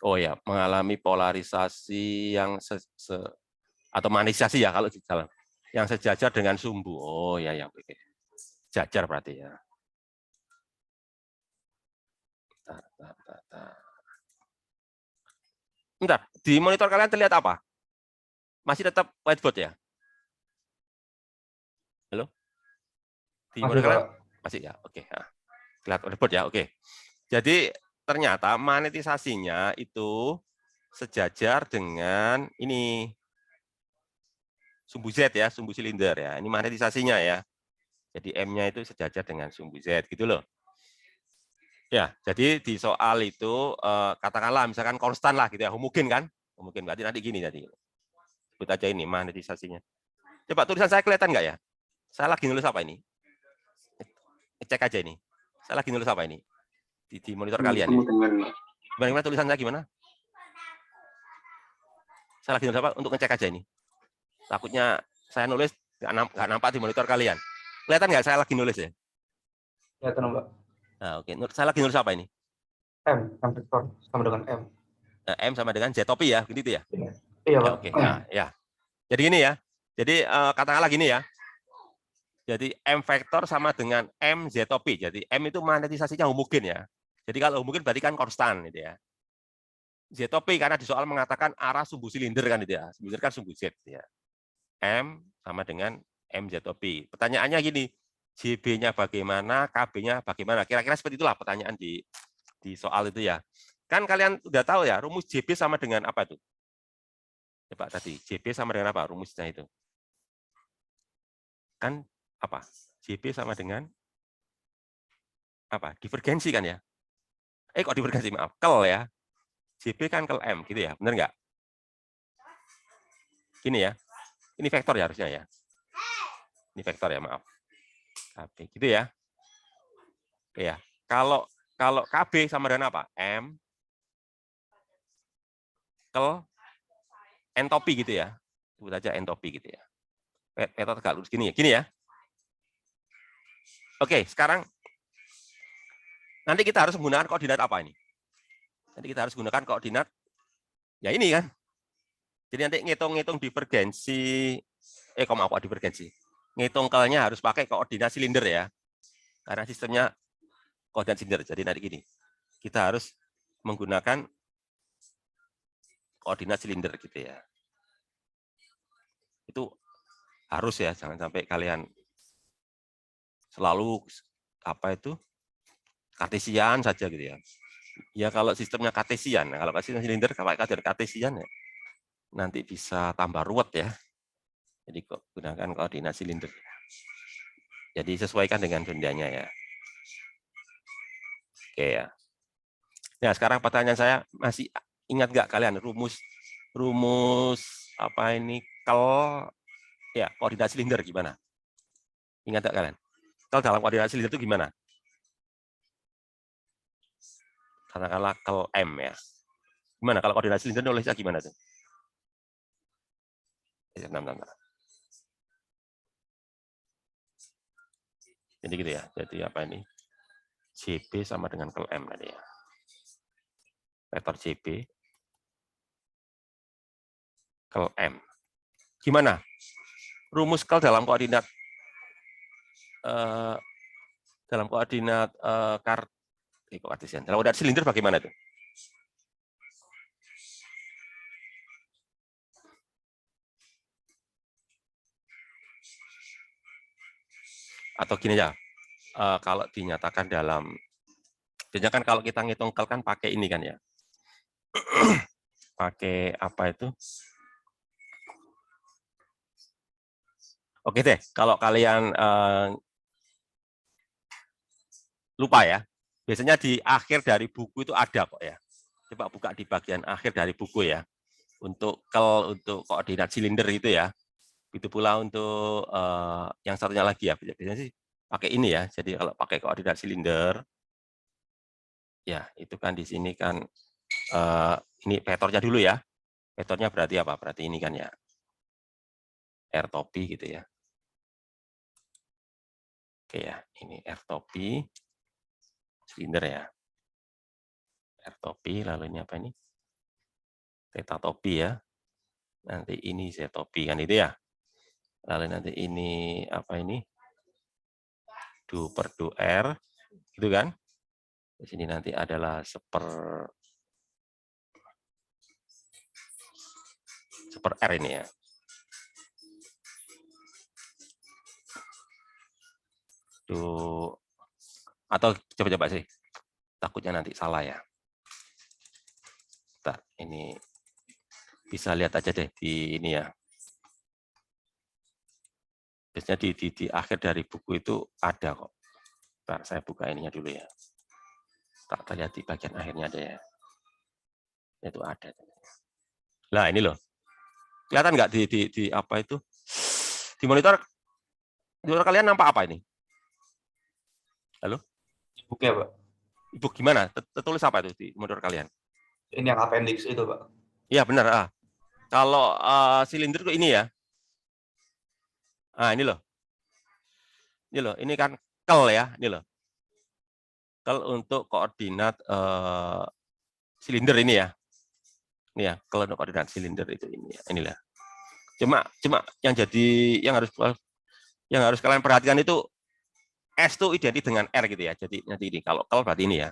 Oh ya, mengalami polarisasi yang atau magnetisasi ya kalau di dalam yang sejajar dengan sumbu. Oh ya ya, oke. Jajar berarti ya. Bentar, di monitor kalian terlihat apa? Masih tetap whiteboard ya? Halo? Di Masih, monitor kalian? Pak. Masih ya, oke. Nah, lihat whiteboard ya, oke. Jadi ternyata magnetisasinya itu sejajar dengan ini sumbu Z ya, sumbu silinder ya. Ini magnetisasinya ya. Jadi M-nya itu sejajar dengan sumbu Z gitu loh. Ya, jadi di soal itu katakanlah misalkan konstan lah gitu ya, homogen kan? Homogen berarti nanti gini tadi. Sebut aja ini magnetisasinya. Coba tulisan saya kelihatan nggak ya? Saya lagi nulis apa ini? Cek aja ini. Saya lagi nulis apa ini? Di monitor kalian. Gimana tulisan saya gimana? Saya lagi nulis apa? Untuk ngecek aja ini. Takutnya saya nulis nggak nampak di monitor kalian. Kelihatan nggak saya lagi nulis ya? Kelihatan, Mbak. Nah, oke. Saya lagi nulis apa ini? M vektor sama dengan M. Nah, M sama dengan Z topi ya, gitu ya? Iya, Ya, Pak. oke. Nah, ya. Jadi gini ya. Jadi katakanlah gini ya. Jadi M vektor sama dengan M Z topi. Jadi M itu magnetisasinya homogen ya. Jadi kalau homogen berarti kan konstan gitu ya. Z topi karena di soal mengatakan arah sumbu silinder kan gitu ya. Silinder kan sumbu Z ya. M sama dengan MZ topi. Pertanyaannya gini, JB-nya bagaimana, KB-nya bagaimana? Kira-kira seperti itulah pertanyaan di soal itu ya. Kan kalian udah tahu ya, rumus JB sama dengan apa itu? Coba tadi, JB sama dengan apa rumusnya itu? Kan apa? JB sama dengan apa? Divergensi kan ya? Kok divergensi? Maaf, kel ya. JB kan kel M, gitu ya? Benar nggak? Gini ya. Ini vektor ya harusnya ya. Ini vektor ya, maaf. KB, gitu ya. Ya. Kalau KB sama dengan apa? M kel entopi gitu ya. Sebut aja entopi gitu ya. Vektor tegak lurus gini ya. Gini ya. Oke, sekarang nanti kita harus menggunakan koordinat apa ini? Nanti kita harus gunakan koordinat ya ini kan. Jadi nanti ngitung-ngitung divergensi kok divergensi. Ngitung kelnya harus pakai koordinat silinder ya. Karena sistemnya koordinat silinder. Jadi nanti gini. Kita harus menggunakan koordinat silinder gitu ya. Itu harus ya, jangan sampai kalian selalu apa itu kartesian saja gitu ya. Ya kalau sistemnya kartesian, kalau sistem silinder pakai koordinat kartesian ya, nanti bisa tambah ruwet ya. Jadi gunakan koordinat silinder. Jadi sesuaikan dengan bendanya ya. Oke ya. Nah sekarang pertanyaan saya, masih ingat nggak kalian rumus apa ini kel ya koordinat silinder gimana? Ingat nggak kalian? Kel dalam koordinat silinder itu gimana? Katakanlah kel M ya. Gimana kalau koordinat silinder nulisnya gimana tuh? Jadi gitu ya. Jadi apa ini? JB sama dengan kel M tadi ya. Vektor JB kel M. Gimana? Rumus kel dalam koordinat kartesian. Dalam koordinat silinder bagaimana tuh? Atau gini ya, kalau dinyatakan dalam, biasanya kan kalau kita ngitung kel kan pakai ini kan ya, pakai apa itu? Oke deh, kalau kalian lupa ya, biasanya di akhir dari buku itu ada kok ya. Coba buka di bagian akhir dari buku ya. Untuk koordinat silinder itu ya. Itu pula untuk yang satunya lagi ya. Biasanya sih pakai ini ya. Jadi kalau pakai koordinat silinder, ya itu kan di sini kan ini vektornya dulu ya. Vektornya berarti apa? Berarti ini kan ya. R topi gitu ya. Oke ya, ini R topi. Silinder ya. R topi, lalu ini apa ini? Theta topi ya. Nanti ini Z topi kan itu ya. Lalu nanti ini apa ini? Du per du R, gitu kan? Di sini nanti adalah seper R ini ya. Du, atau coba-coba sih. Takutnya nanti salah ya. Bentar, ini bisa lihat aja deh di ini ya. Biasanya di akhir dari buku itu ada kok. Bentar, saya buka ininya dulu ya. Tak lihat di bagian akhirnya ada ya. Itu ada. Nah, ini loh. Kelihatan nggak di apa itu? Di monitor kalian nampak apa ini? Halo? Ebook ya, Pak. Ebook gimana? Tertulis apa itu di monitor kalian? Ini yang appendix itu, Pak. Iya, benar. Kalau silinder itu ini ya. Nah, ini loh. Ini loh, ini kan kel ya, ini loh. Kel untuk koordinat silinder ini ya. Ini ya, kel untuk koordinat silinder itu ini ya. Inilah. Cuma yang harus kalian perhatikan itu S itu identik dengan R gitu ya. Jadi nanti ini kalau kel berarti ini ya.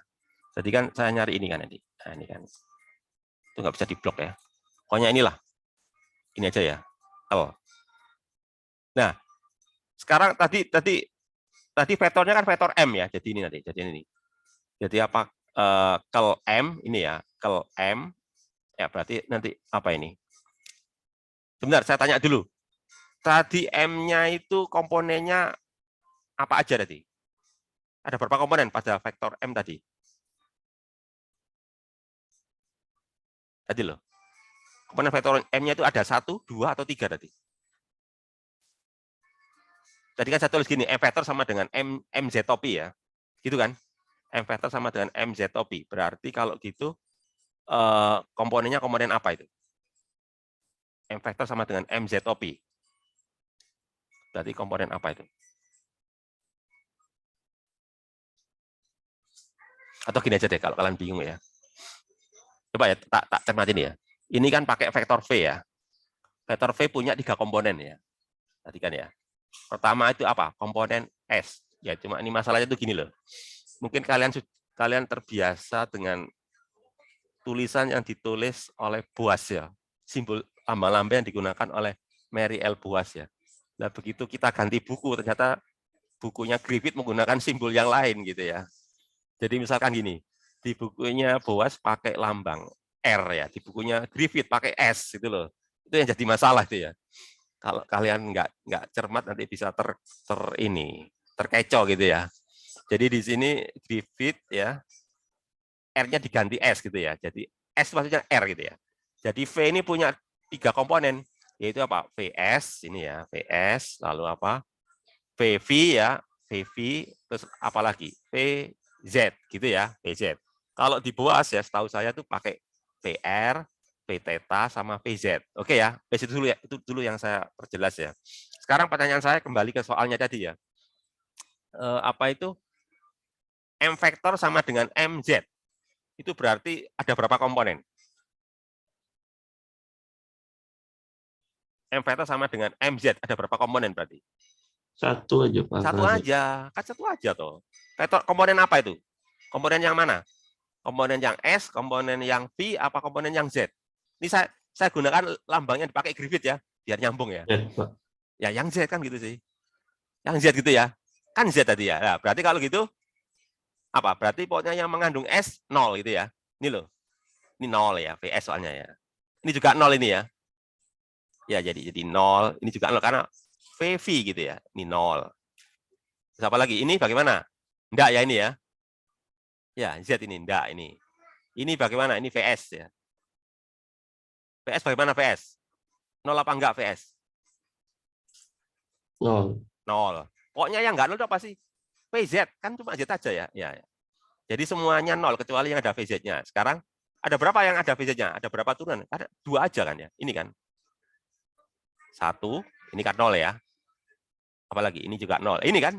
Jadi kan saya nyari ini kan nanti. Nah, ini kan. Itu nggak bisa diblok ya. Pokoknya inilah. Ini aja ya. Kel. Nah, sekarang tadi vektornya kan vektor M ya. Jadi ini nanti. Jadi apa? Kel M ini ya. Kel M. Ya berarti nanti apa ini? Sebentar, saya tanya dulu. Tadi M-nya itu komponennya apa aja tadi? Ada berapa komponen pada vektor M tadi? Tadi loh. Komponen vektor M-nya itu ada 1, 2, atau 3 tadi? Tadi kan saya tulis gini, M vektor sama dengan MZ topi ya. Gitu kan? M vektor sama dengan MZ topi. Berarti kalau gitu, komponennya komponen apa itu? M vektor sama dengan MZ topi. Berarti komponen apa itu? Atau gini aja deh kalau kalian bingung ya. Coba ya tak cermatin ya. Ini kan pakai vektor V ya. Vektor V punya 3 komponen ya. Tadi kan ya. Pertama itu apa? Komponen S. Ya cuma ini masalahnya itu gini loh. Mungkin kalian terbiasa dengan tulisan yang ditulis oleh Boas ya. Simbol lambang-lambang yang digunakan oleh Mary L. Boas ya. Nah, begitu kita ganti buku, ternyata bukunya Griffith menggunakan simbol yang lain gitu ya. Jadi misalkan gini, di bukunya Boas pakai lambang R ya, di bukunya Griffith pakai S gitu loh. Itu yang jadi masalah itu ya. Kalau kalian nggak cermat nanti bisa terkecoh gitu ya. Jadi di sini Griffith ya, R-nya diganti S gitu ya. Jadi S maksudnya R gitu ya. Jadi V ini punya 3 komponen, yaitu apa? VS ini ya, VS, lalu apa? VV ya, VV, terus apa lagi? VZ gitu ya, VZ. Kalau di Boas ya, setahu saya tuh pakai VR, Vtheta sama VZ. Oke ya, itu dulu ya, itu dulu yang saya perjelas ya. Sekarang pertanyaan saya kembali ke soalnya tadi ya. Apa itu? M vektor sama dengan MZ. Itu berarti ada berapa komponen? M vektor sama dengan MZ, ada berapa komponen berarti? Satu aja, Pak. Satu aja, kan satu aja toh. Vektor komponen apa itu? Komponen yang mana? Komponen yang S, komponen yang V, apa komponen yang Z? Ini saya gunakan lambangnya dipakai Griffith ya, biar nyambung ya. Ya, Pak. Ya yang Z kan gitu sih. Yang Z gitu ya. Kan Z tadi ya. Nah, berarti kalau gitu apa? Berarti pokoknya yang mengandung S 0 gitu ya. Ini loh. Ini 0 ya, VS soalnya ya. Ini juga 0 ini ya. Ya jadi 0, ini juga 0 karena VV gitu ya. Ini 0. Terus apa lagi? Ini bagaimana? Enggak ya ini ya. Ya, Z ini enggak ini. Ini bagaimana? Ini VS ya. VS bagaimana VS? 0 apa enggak VS? 0. 0. Pokoknya yang enggak 0 itu apa sih? VZ kan cuma Z aja ya. Ya. Jadi semuanya 0 kecuali yang ada VZ-nya. Sekarang ada berapa yang ada VZ-nya? Ada berapa turunan? Ada 2 aja kan ya. Ini kan 1, ini kan 0 ya. Apalagi ini juga 0. Ini kan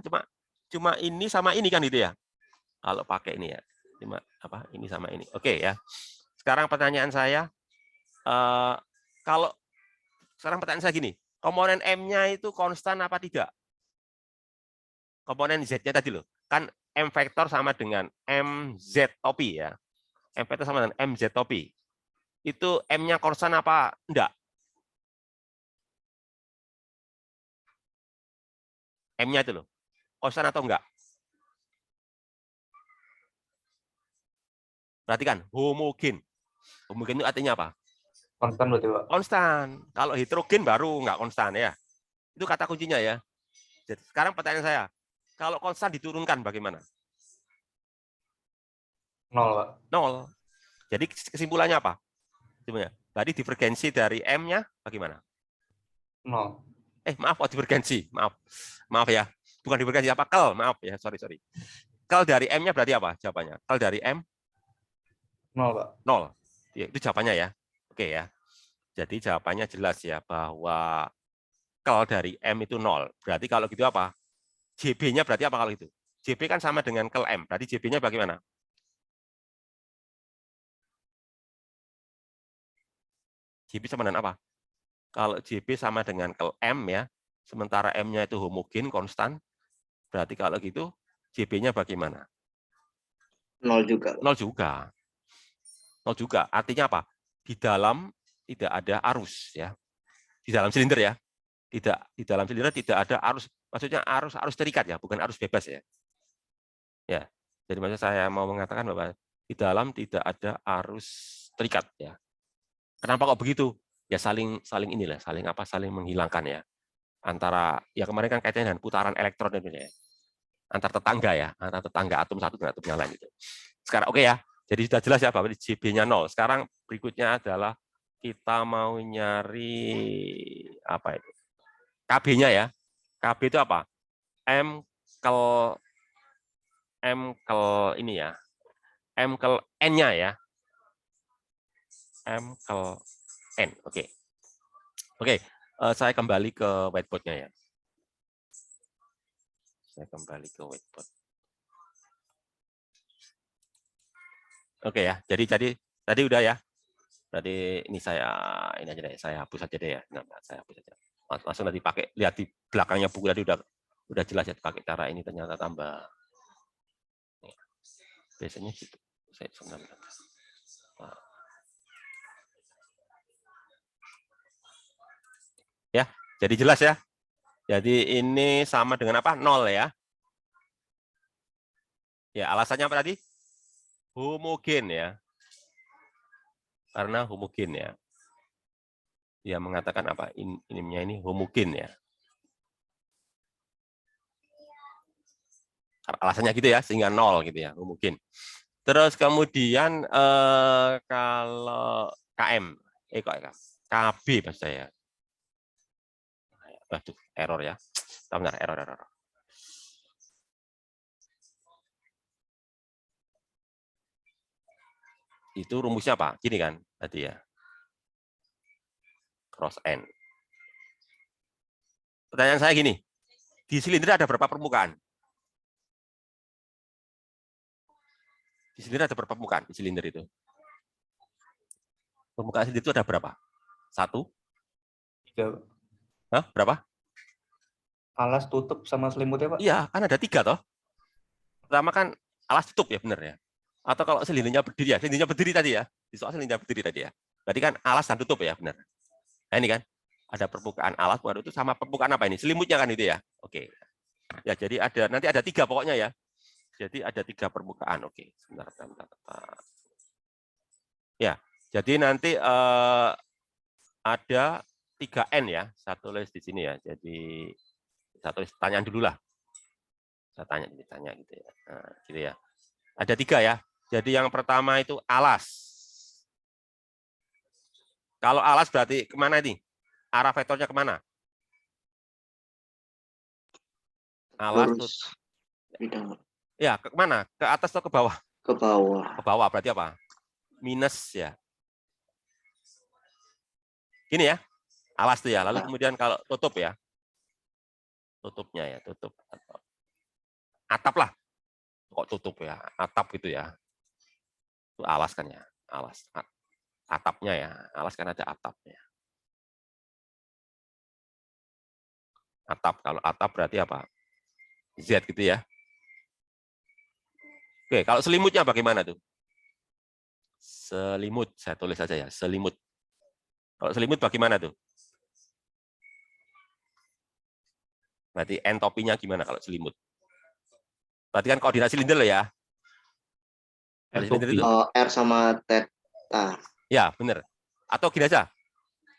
cuma ini sama ini kan gitu ya. Kalau pakai ini ya. Cuma apa? Ini sama ini. Oke ya. Sekarang pertanyaan saya sekarang pertanyaan saya gini, komponen M-nya itu konstan apa tidak? Komponen Z-nya tadi loh. Kan M vektor sama dengan MZ topi ya. M vektor sama dengan MZ topi. Itu M-nya konstan apa enggak? M-nya itu loh. Konstan atau enggak? Perhatikan, homogen. Homogen itu artinya apa? Konstan berarti, Pak. Konstan. Kalau heterogen baru enggak konstan ya. Itu kata kuncinya ya. Jadi sekarang pertanyaan saya, kalau konstan diturunkan bagaimana? 0, Pak. 0. Jadi kesimpulannya apa? Tadi divergensi dari M-nya bagaimana? 0. Maaf, divergensi. Maaf ya. Bukan divergensi apa? Kel, maaf ya. Sorry. Kel dari M-nya berarti apa jawabannya? Kel dari M? 0, Pak. 0. Ya, itu jawabannya ya. Oke ya. Jadi jawabannya jelas ya bahwa kel dari M itu 0. Berarti kalau gitu apa? JB-nya berarti apa kalau itu? JB kan sama dengan kel M. Berarti JB-nya bagaimana? JB sama dengan apa? Kalau JB sama dengan kel M ya, sementara M-nya itu homogen, konstan, berarti kalau gitu JB-nya bagaimana? 0 juga. 0 juga. 0 juga. Artinya apa? Di dalam tidak ada arus ya. Di dalam silinder ya. Di dalam silinder tidak ada arus. Maksudnya arus terikat ya, bukan arus bebas ya. Ya. Jadi maksud saya mau mengatakan bahwa di dalam tidak ada arus terikat ya. Kenapa kok begitu? Ya saling inilah, saling menghilangkan ya. Antara ya kemarin kan kaitannya dengan putaran elektron ya. Antar tetangga atom satu dengan atom yang lain itu. Sekarang oke ya. Jadi sudah jelas ya bahwa JB-nya 0. Sekarang berikutnya adalah kita mau nyari apa itu? KB-nya ya. KB itu apa? M kel ini ya. M kel N-nya ya. M kel N. Oke. Saya kembali ke whiteboard-nya ya. Saya kembali ke whiteboard. Oke ya. Jadi tadi udah ya. Tadi ini ini aja deh. Saya hapus aja deh ya. Nah, saya hapus aja. Langsung nanti pakai, lihat di belakangnya buku tadi udah jelas ya pakai cara ini ternyata tambah. Biasanya gitu. Saya sebenarnya. Ya, jadi jelas ya. Jadi ini sama dengan apa? 0 ya. Ya, alasannya apa tadi? Homogen ya. Karena homogen ya. Dia mengatakan apa? Ininya ini homogen ya. Alasannya gitu ya, sehingga 0 gitu ya, homogen. Terus kemudian kalau KM, KB maksud saya. Aduh, error ya. Bentar, error. Itu rumusnya apa? Gini kan tadi ya. Cross N. Pertanyaan saya gini, di silinder ada berapa permukaan? Di silinder ada berapa permukaan di silinder itu? Permukaan silinder itu ada berapa? 1? 3. Hah? Berapa? Alas, tutup, sama selimutnya, Pak? Iya, kan ada 3 toh. Pertama kan alas tutup ya, benar ya. Atau kalau selindernya berdiri ya, selindernya berdiri tadi ya. Di soal selindernya berdiri tadi ya. Berarti kan alas dan tutup ya, benar. Nah ini kan, ada permukaan alas, itu sama permukaan apa ini? Selimutnya kan itu ya. Oke. Ya, jadi nanti ada 3 pokoknya ya. Jadi ada 3 permukaan. Oke, sebentar. Ya, jadi nanti ada 3 3N ya, saya tulis di sini ya. Jadi saya tulis pertanyaan dulu lah. Saya tanya gitu ya. Nah, gitu ya. Ada 3 ya. Jadi yang pertama itu alas. Kalau alas berarti kemana ini? Arah vektornya kemana? Alas tuh. Lurus. Bidang Ya, ke mana? Ke atas atau ke bawah? ke bawah. Ke bawah berarti apa? Minus ya. Gini ya. Alas tuh ya. Lalu kemudian kalau tutup ya. Tutupnya ya, tutup. Atap lah. Kok tutup ya? Atap gitu ya. Itu alas kan ya. Alas. Atapnya ya. Alas kan ada atapnya. Atap. Kalau atap berarti apa? Z gitu ya. Oke, kalau selimutnya bagaimana tuh? Selimut, saya tulis saja ya, selimut. Kalau selimut bagaimana tuh? Berarti entopinya gimana kalau selimut? Berarti kan koordinat silinder loh ya. Entopi. R sama theta. Ya, benar. Atau gini aja.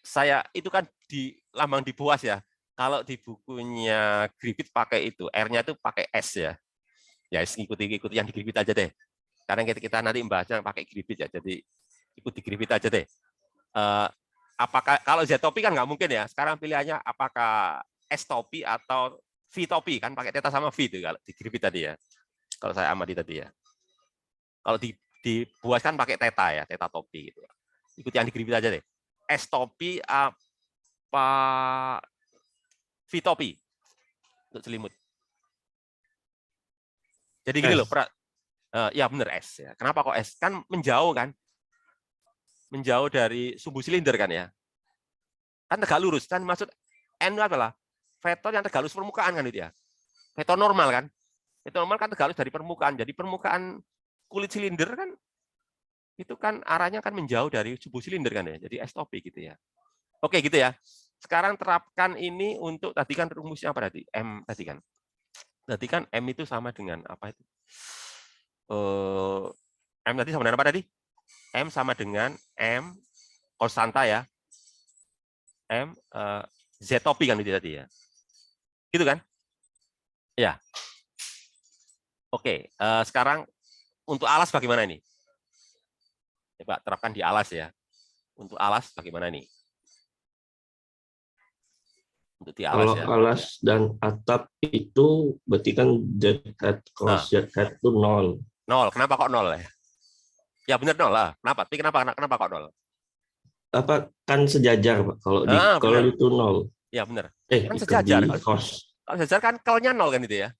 Saya itu kan di lambang di Boas ya. Kalau di bukunya Griffith pakai itu, R-nya itu pakai S ya. Ya, ikuti yang di Griffith aja deh. Karena kita nanti membahasnya pakai Griffith ya. Jadi ikuti Griffith aja deh. Apakah kalau Z topi kan nggak mungkin ya. Sekarang pilihannya apakah S topi atau V topi, kan pakai theta sama V itu kalau di Griffith tadi ya. Kalau saya amati tadi ya. Kalau di Boas kan pakai theta ya, theta topi gitu. Ikuti yang di Griffith aja deh. S topi apa V topi untuk selimut. Jadi gini loh, ya bener S ya. Kenapa kok S? Kan menjauh kan? Menjauh dari sumbu silinder kan ya. Kan tegak lurus. Kan maksud N itu adalah vektor yang tegak lurus permukaan kan itu ya. Vektor normal kan. Vektor normal kan tegak lurus dari permukaan. Jadi permukaan kulit silinder kan itu kan arahnya kan menjauh dari sumbu silinder kan ya. Jadi S topi gitu ya. Oke gitu ya. Sekarang terapkan ini untuk tadi kan rumusnya apa tadi? M tadi kan. Tadi kan M itu sama dengan apa itu? M tadi sama dengan apa tadi? M sama dengan M konstanta ya. M Z topi kan itu tadi ya. Gitu kan? Ya. Oke, sekarang untuk alas bagaimana ini? Coba terapkan di alas ya. Untuk alas bagaimana nih? Untuk di alas Kalau ya. alas dan atap itu berarti kan Z hat cross Z hat itu 0. 0. Kenapa kok 0 ya? Ya benar 0 lah. Kenapa? Tapi kenapa kok 0? Apa kan sejajar Pak? Kalau di kalau itu 0. Ya benar. Kan Itu sejajar. di cross. Kalau sejajar kan kelnya 0 kan itu ya.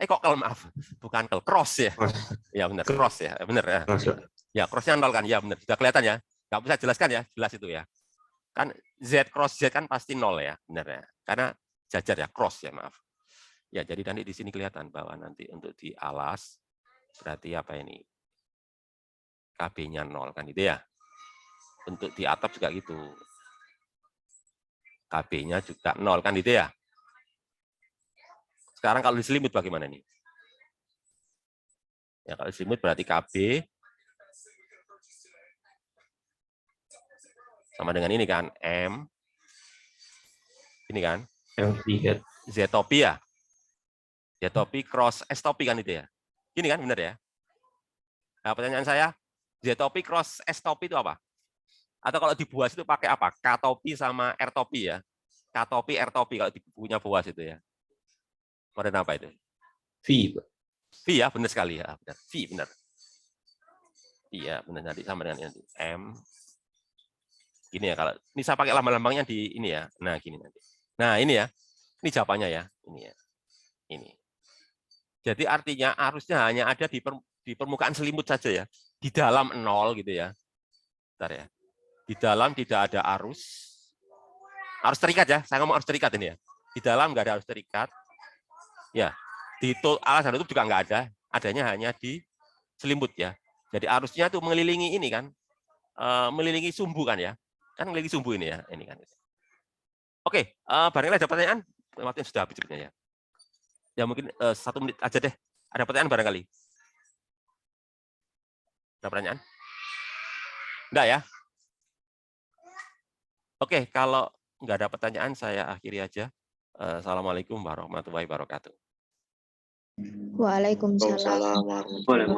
Kok kel maaf. Bukan kel, cross ya. Cross. Ya benar, cross ya. Benar ya. Cross, Pak. Ya, cross-nya 0 kan. Ya benar. Sudah kelihatan ya. Nggak usah jelaskan ya. Jelas itu ya. Kan Z cross Z kan pasti 0 ya. Benar ya. Karena jajar ya, cross ya, maaf. Ya, jadi nanti di sini kelihatan bahwa nanti untuk di alas berarti apa ini? KB-nya 0 kan itu ya. Untuk di atap juga gitu. KB-nya juga 0 kan itu ya. Sekarang kalau di selimut bagaimana nih? Ya, kalau di selimut berarti KB sama dengan ini kan, M. Ini kan. Z topi ya. Z topi cross S topi kan itu ya. Ini kan benar ya. Nah, pertanyaan saya, Z topi cross S topi itu apa? Atau kalau di Boas itu pakai apa? K topi sama R topi ya. K topi R topi kalau di bukunya Boas itu ya. Modern apa itu? V, Pak. V ya, benar sekali ya. Benar. V benar. Iya, benar nanti sama dengan nanti M. Gini ya, kalau ini saya pakai lambang-lambangnya di ini ya. Nah, gini nanti. Nah, ini ya. Ini jawabannya ya. Ini ya. Ini. Jadi artinya arusnya hanya ada di permukaan selimut saja ya. Di dalam 0 gitu ya. Bentar ya. Di dalam tidak ada arus. Arus terikat ya. Saya ngomong arus terikat ini ya. Di dalam nggak ada arus terikat. Ya. Di alas dan tutup juga nggak ada. Adanya hanya di selimut ya. Jadi arusnya itu mengelilingi ini kan. Mengelilingi sumbu kan ya. Kan mengelilingi sumbu ini ya. Ini kan. Oke, barangkali ada pertanyaan? Waktunya sudah habis sebenarnya ya. Ya mungkin 1 menit aja deh. Ada pertanyaan barangkali? Ada pertanyaan? Enggak ya? Oke, kalau nggak ada pertanyaan, saya akhiri aja. Assalamualaikum warahmatullahi wabarakatuh. Waalaikumsalam. Waalaikumsalam warahmatullahi wabarakatuh.